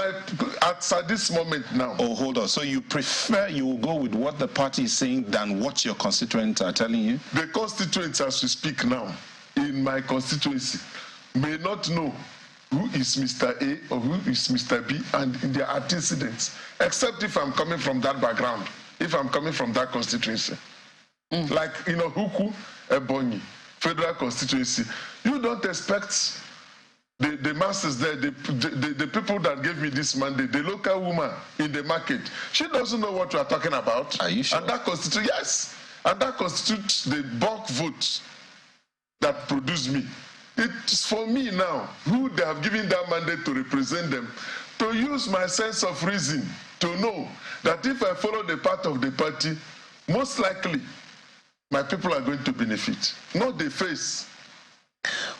At this moment now. Oh, hold on. So you prefer, you will go with what the party is saying than what your constituents are telling you? The constituents, as we speak now, in my constituency, may not know who is Mr. A or who is Mr. B and their antecedents, except if I'm coming from that background, if I'm coming from that constituency. Like, Huku, Ebonyi, Federal constituency, you don't expect the masses there, the people that gave me this mandate, the local woman in the market, she doesn't know what we are talking about. Are you sure? And that constitutes, yes, and that constitutes the bulk vote that produced me. It's for me now, who they have given that mandate to represent them, to use my sense of reason to know that if I follow the path of the party, most likely my people are going to benefit, not the face.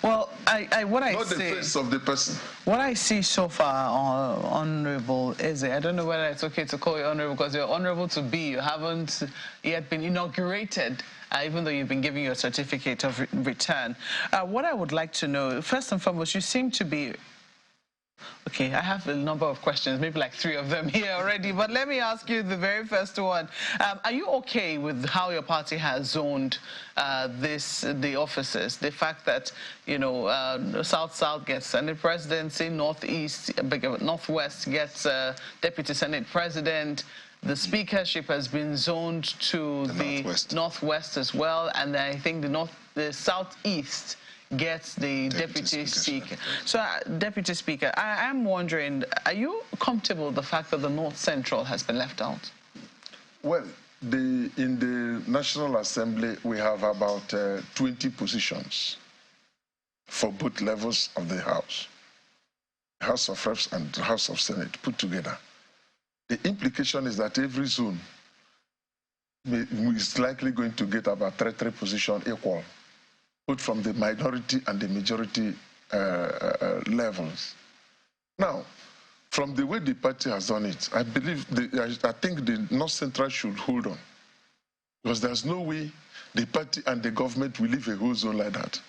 Well, not the face of the person. What I see so far, Honorable Eze, I don't know whether it's okay to call you Honorable because you're Honorable to be. You haven't yet been inaugurated, even though you've been giving your certificate of return. What I would like to know, first and foremost, you seem to be... Okay, I have a number of questions, maybe like 3 of them here already, but let me ask you the very first one. Are you okay with how your party has zoned the offices? The fact that, South-South gets Senate presidency, Northwest gets Deputy Senate President, the speakership has been zoned to the Northwest as well, and I think the Southeast gets the Deputy Speaker. So, Deputy Speaker, I am wondering, are you comfortable with the fact that the North Central has been left out? Well, in the National Assembly, we have about 20 positions for both levels of the House. House of Reps and House of Senate put together. The implication is that every zone is likely going to get about 3 positions equal, both from the minority and the majority levels. Now, from the way the party has done it, I think the North Central should hold on, because there's no way the party and the government will leave a whole zone like that,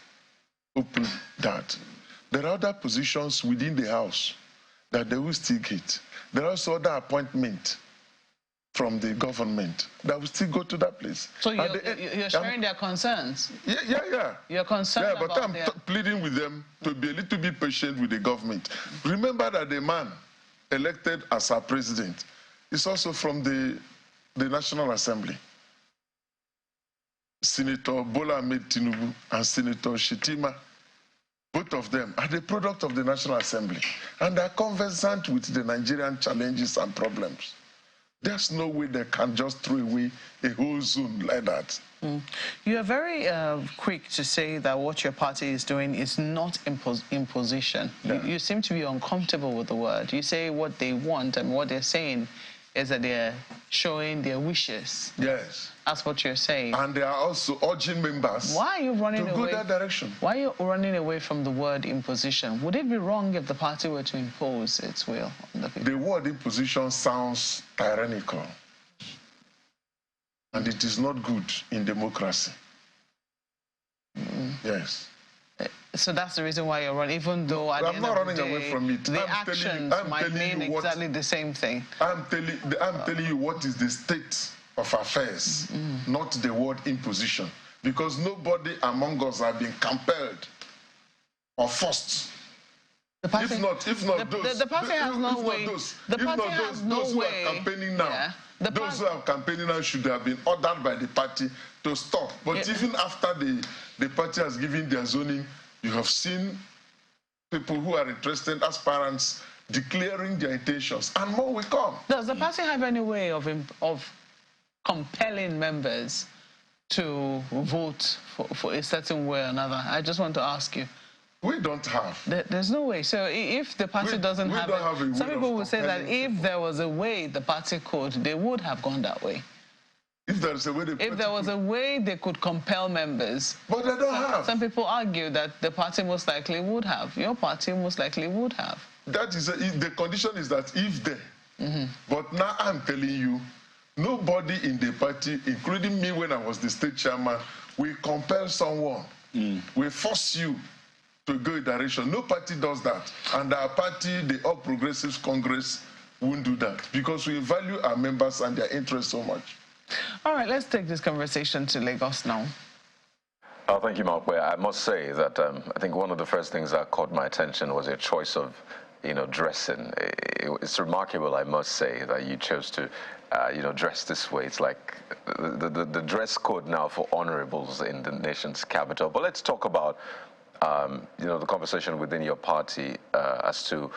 open that. There are other positions within the House that they will still get. There are also other appointments from the government that will still go to that place. So you're sharing their concerns? Yeah. You're concerned but I'm pleading with them to be a little bit patient with the government. Remember that the man elected as our president is also from the National Assembly. Senator Bola Ahmed Tinubu and Senator Shetima, both of them are the product of the National Assembly and are conversant with the Nigerian challenges and problems. There's no way they can just throw away a whole zone like that. You are very quick to say that what your party is doing is not imposition. Yeah. You seem to be uncomfortable with the word. You say what they want, and what they're saying is that they're showing their wishes. Yes. That's what you're saying. And they are also urging members to go that direction. Why are you running away from the word imposition? Would it be wrong if the party were to impose its will on the people? The word imposition sounds tyrannical. And it is not good in democracy. Yes. So that's the reason why you're running, even though at the end of the day, away from it. The actions might mean exactly the same thing. I'm telling you what is the state of affairs, not the word imposition. because nobody among us have been compelled or forced. The party, if not those, the party has no way. The party has no those way. Who are campaigning now, yeah. those who are campaigning now should have been ordered by the party to stop. But even after the party has given their zoning, you have seen people who are interested, aspirants, declaring their intentions, and more will come. Does the party have any way of compelling members to vote for a certain way or another? I just want to ask you. We don't have. There's no way. So if the party doesn't have it, some people will say that if there was a way the party could, they would have gone that way. If there was a way they could compel members. But they don't have. Some people argue that the party most likely would have. Your party most likely would have. That is the condition is that if they. But now I'm telling you, nobody in the party, including me when I was the state chairman, will compel someone. We force you to go a direction. No party does that. And our party, the All Progressives Congress, won't do that because we value our members and their interests so much. All right, let's take this conversation to Lagos now. Oh, thank you, Mark. Well, I must say that I think one of the first things that caught my attention was your choice of, dressing. It's remarkable, I must say, that you chose to, dress this way. It's like the dress code now for honorables in the nation's capital. But let's talk about, the conversation within your party as to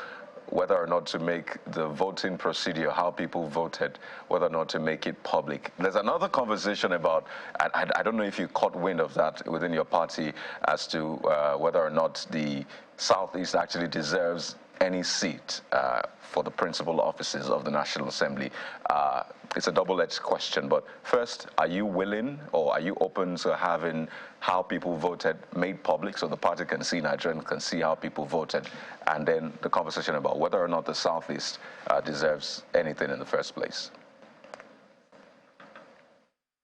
whether or not to make the voting procedure, how people voted, whether or not to make it public. There's another conversation about, I don't know if you caught wind of that within your party, as to whether or not the Southeast actually deserves any seat for the principal offices of the National Assembly. It's a double-edged question, but first, are you willing or are you open to having how people voted made public so the party can see, Nigerians can see how people voted, and then the conversation about whether or not the Southeast deserves anything in the first place?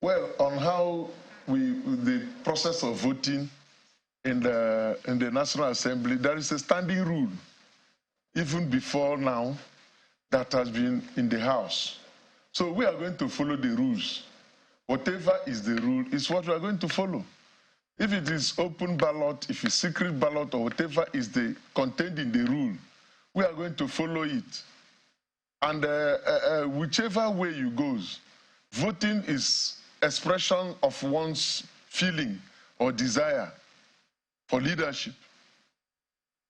Well, on how the process of voting in the National Assembly, there is a standing rule, even before now, that has been in the House. So we are going to follow the rules. Whatever is the rule is what we are going to follow. If it is open ballot, if it's secret ballot, or whatever is contained in the rule, we are going to follow it. And whichever way you go, voting is expression of one's feeling or desire for leadership.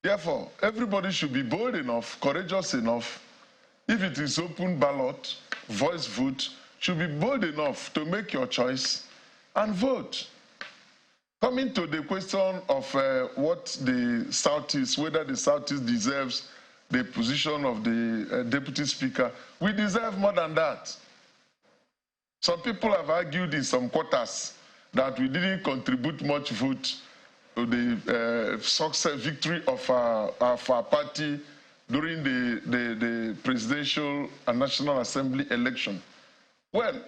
Therefore, everybody should be bold enough, courageous enough. If it is open ballot, voice vote, should be bold enough to make your choice and vote. Coming to the question of what the Southeast, whether the Southeast deserves the position of the Deputy Speaker, we deserve more than that. Some people have argued in some quarters that we didn't contribute much vote to the success victory of our party during the presidential and National Assembly election. Well,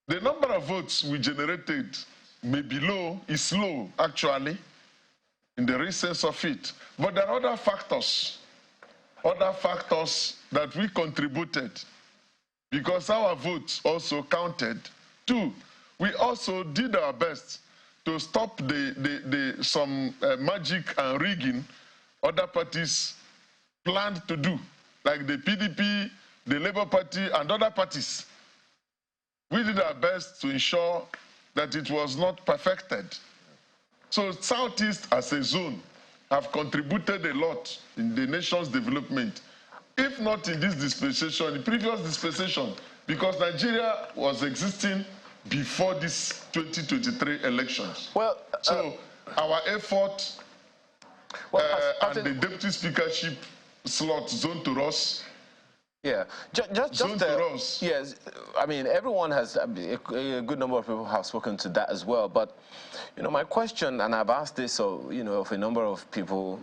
the number of votes we generated may be low, is low actually, in the real sense of it. But there are other factors that we contributed because our votes also counted. Two, we also did our best to stop some magic and rigging other parties planned to do, like the PDP, the Labour Party, and other parties. We did our best to ensure that it was not perfected. So Southeast as a zone have contributed a lot in the nation's development, if not in this dispensation, in previous dispensation, because Nigeria was existing before this 2023 elections. Well, so our effort and the deputy speakership slot zoned to us. Yeah, yes. I mean, everyone has, a good number of people have spoken to that as well. But, my question, and I've asked this, of a number of people,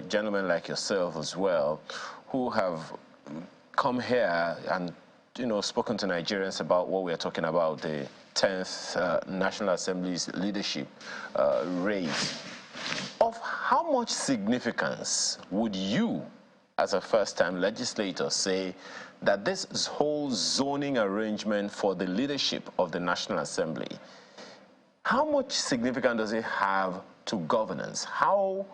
gentlemen like yourself as well, who have come here and, spoken to Nigerians about what we're talking about, the 10th National Assembly's leadership race. Of how much significance would you, as a first-time legislator, say that this whole zoning arrangement for the leadership of the National Assembly how much significance does it have to governance? How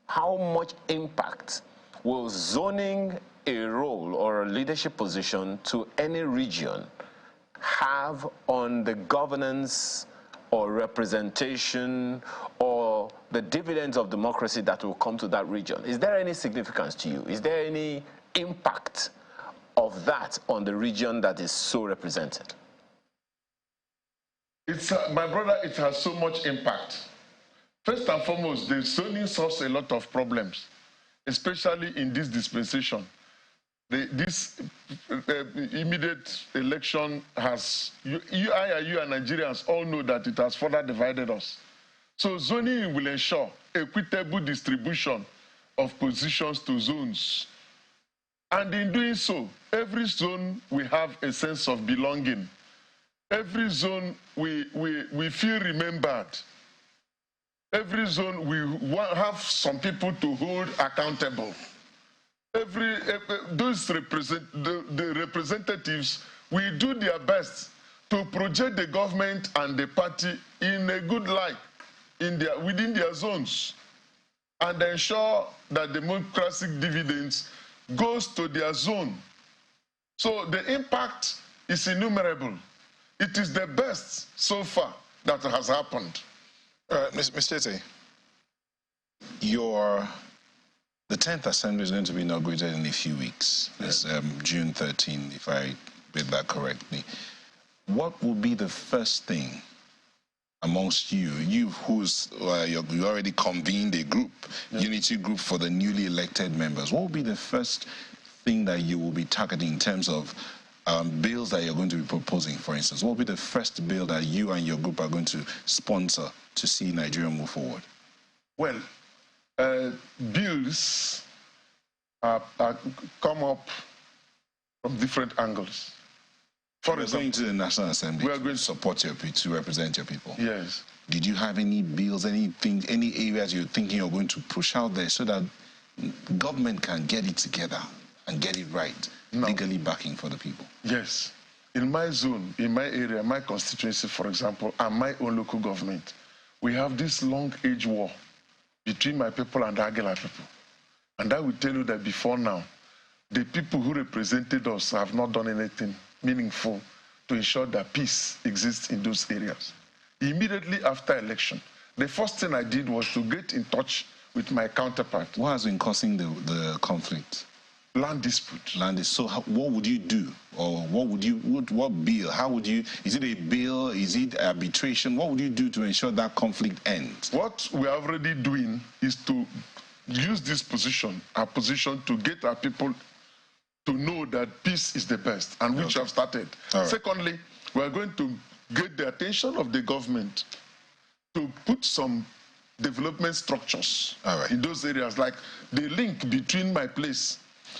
much impact will zoning a role or a leadership position to any region have on the governance or representation or the dividends of democracy that will come to that region? Is there any significance to you? Is there any impact of that on the region that is so represented? It's my brother, it has so much impact. First and foremost, the zoning solves a lot of problems, especially in this dispensation. This immediate election has, you and Nigerians all know that it has further divided us. So zoning will ensure equitable distribution of positions to zones. And in doing so, every zone will have a sense of belonging. Every zone we feel remembered. Every zone we have some people to hold accountable. Those the representatives will do their best to project the government and the party in a good light within their zones and ensure that democratic dividends goes to their zone. So the impact is innumerable. It is the best so far that has happened. Mr. Tete, the 10th Assembly is going to be inaugurated in a few weeks. It's June 13, if I read that correctly. What will be the first thing amongst you who's you already convened a group, unity group for the newly elected members? What will be the first thing that you will be targeting in terms of bills that you're going to be proposing, for instance? What will be the first bill that you and your group are going to sponsor to see Nigeria move forward? Well, bills come up from different angles. For example, going to the National Assembly, we are going to support to represent your people. Yes. Did you have any bills, any areas you're thinking you're going to push out there so that government can get it together and get it right, legally backing for the people? Yes. In my zone, in my area, my constituency, for example, and my own local government, we have this long age war between my people and the Agela people. And I will tell you that before now, the people who represented us have not done anything meaningful to ensure that peace exists in those areas. Immediately after election, the first thing I did was to get in touch with my counterpart. What has been causing the conflict? Land dispute. So what would you do? Or what bill? How would you, is it a bill? Is it arbitration? What would you do to ensure that conflict ends? What we are already doing is to use this position, our position, to get our people to know that peace is the best, and which have started. Right. Secondly, we are going to get the attention of the government to put some development structures in those areas, like the link between my place.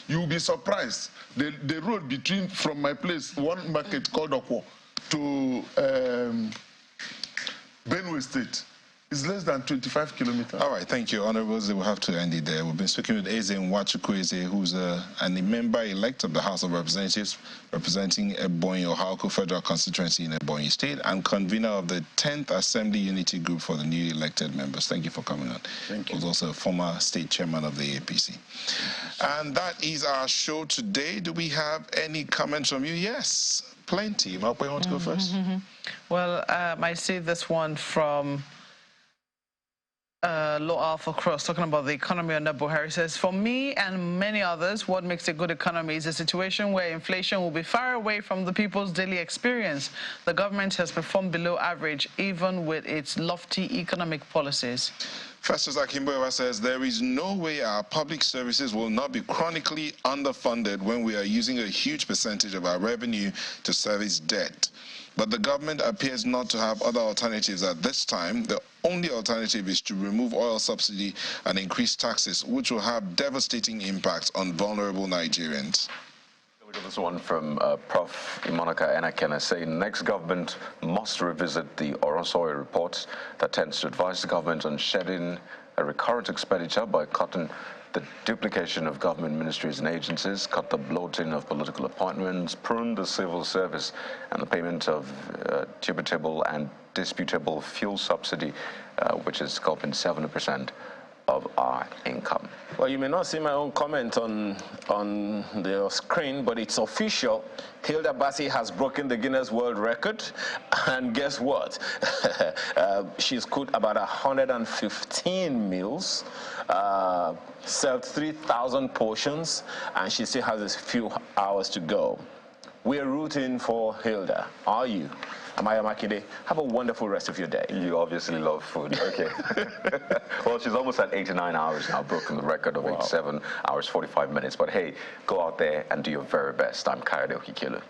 You will be surprised. The road from my place, one market called Okwo, to Benue State, is less than 25 kilometers. All right, thank you, Honorables. We'll have to end it there. We've been speaking with Eze Nwachukwu, who's a member-elect of the House of Representatives representing Ebonyi Ohaoko Federal Constituency in Ebonyi State and convener of the 10th Assembly Unity Group for the newly elected members. Thank you for coming on. Thank you. He was also a former state chairman of the APC. And that is our show today. Do we have any comments from you? Yes, plenty. Malpo, you want to go first? Well, I see this one from Low Alpha Cross talking about the economy under Buhari. Says, for me and many others, what makes a good economy is a situation where inflation will be far away from the people's daily experience. The government has performed below average even with its lofty economic policies. Festus Akimboewa says, there is no way our public services will not be chronically underfunded when we are using a huge percentage of our revenue to service debt. But the government appears not to have other alternatives at this time. The only alternative is to remove oil subsidy and increase taxes, which will have devastating impacts on vulnerable Nigerians. We got this one from Prof. Imonica Enakena saying, next government must revisit the Orosoy report that tends to advise the government on shedding a recurrent expenditure by cutting the duplication of government ministries and agencies, cut the bloating of political appointments, prune the civil service, and the payment of dubitable and disputable fuel subsidy, which is sculpting 70% of our income. Well, you may not see my own comment on the screen, but it's official. Hilda Baci has broken the Guinness World Record, and guess what? She's cooked about 115 meals, served 3,000 portions, and she still has a few hours to go. We're rooting for Hilda. Are you? Amaya Makinde, have a wonderful rest of your day. You obviously love food. Okay. Well, she's almost at 89 hours now, broken the record of 87 hours, 45 minutes. But hey, go out there and do your very best. I'm Kayode Okikelu.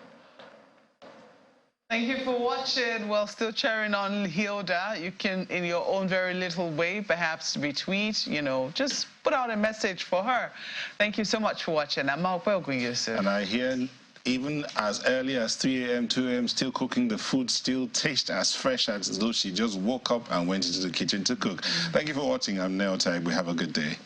Thank you for watching. Well, still cheering on Hilda. You can, in your own very little way, perhaps retweet, just put out a message for her. Thank you so much for watching. I'm And I hear even as early as 3 a.m., 2 a.m., still cooking, the food still tastes as fresh as though she just woke up and went into the kitchen to cook. Thank you for watching. I'm Neo Tag. We have a good day.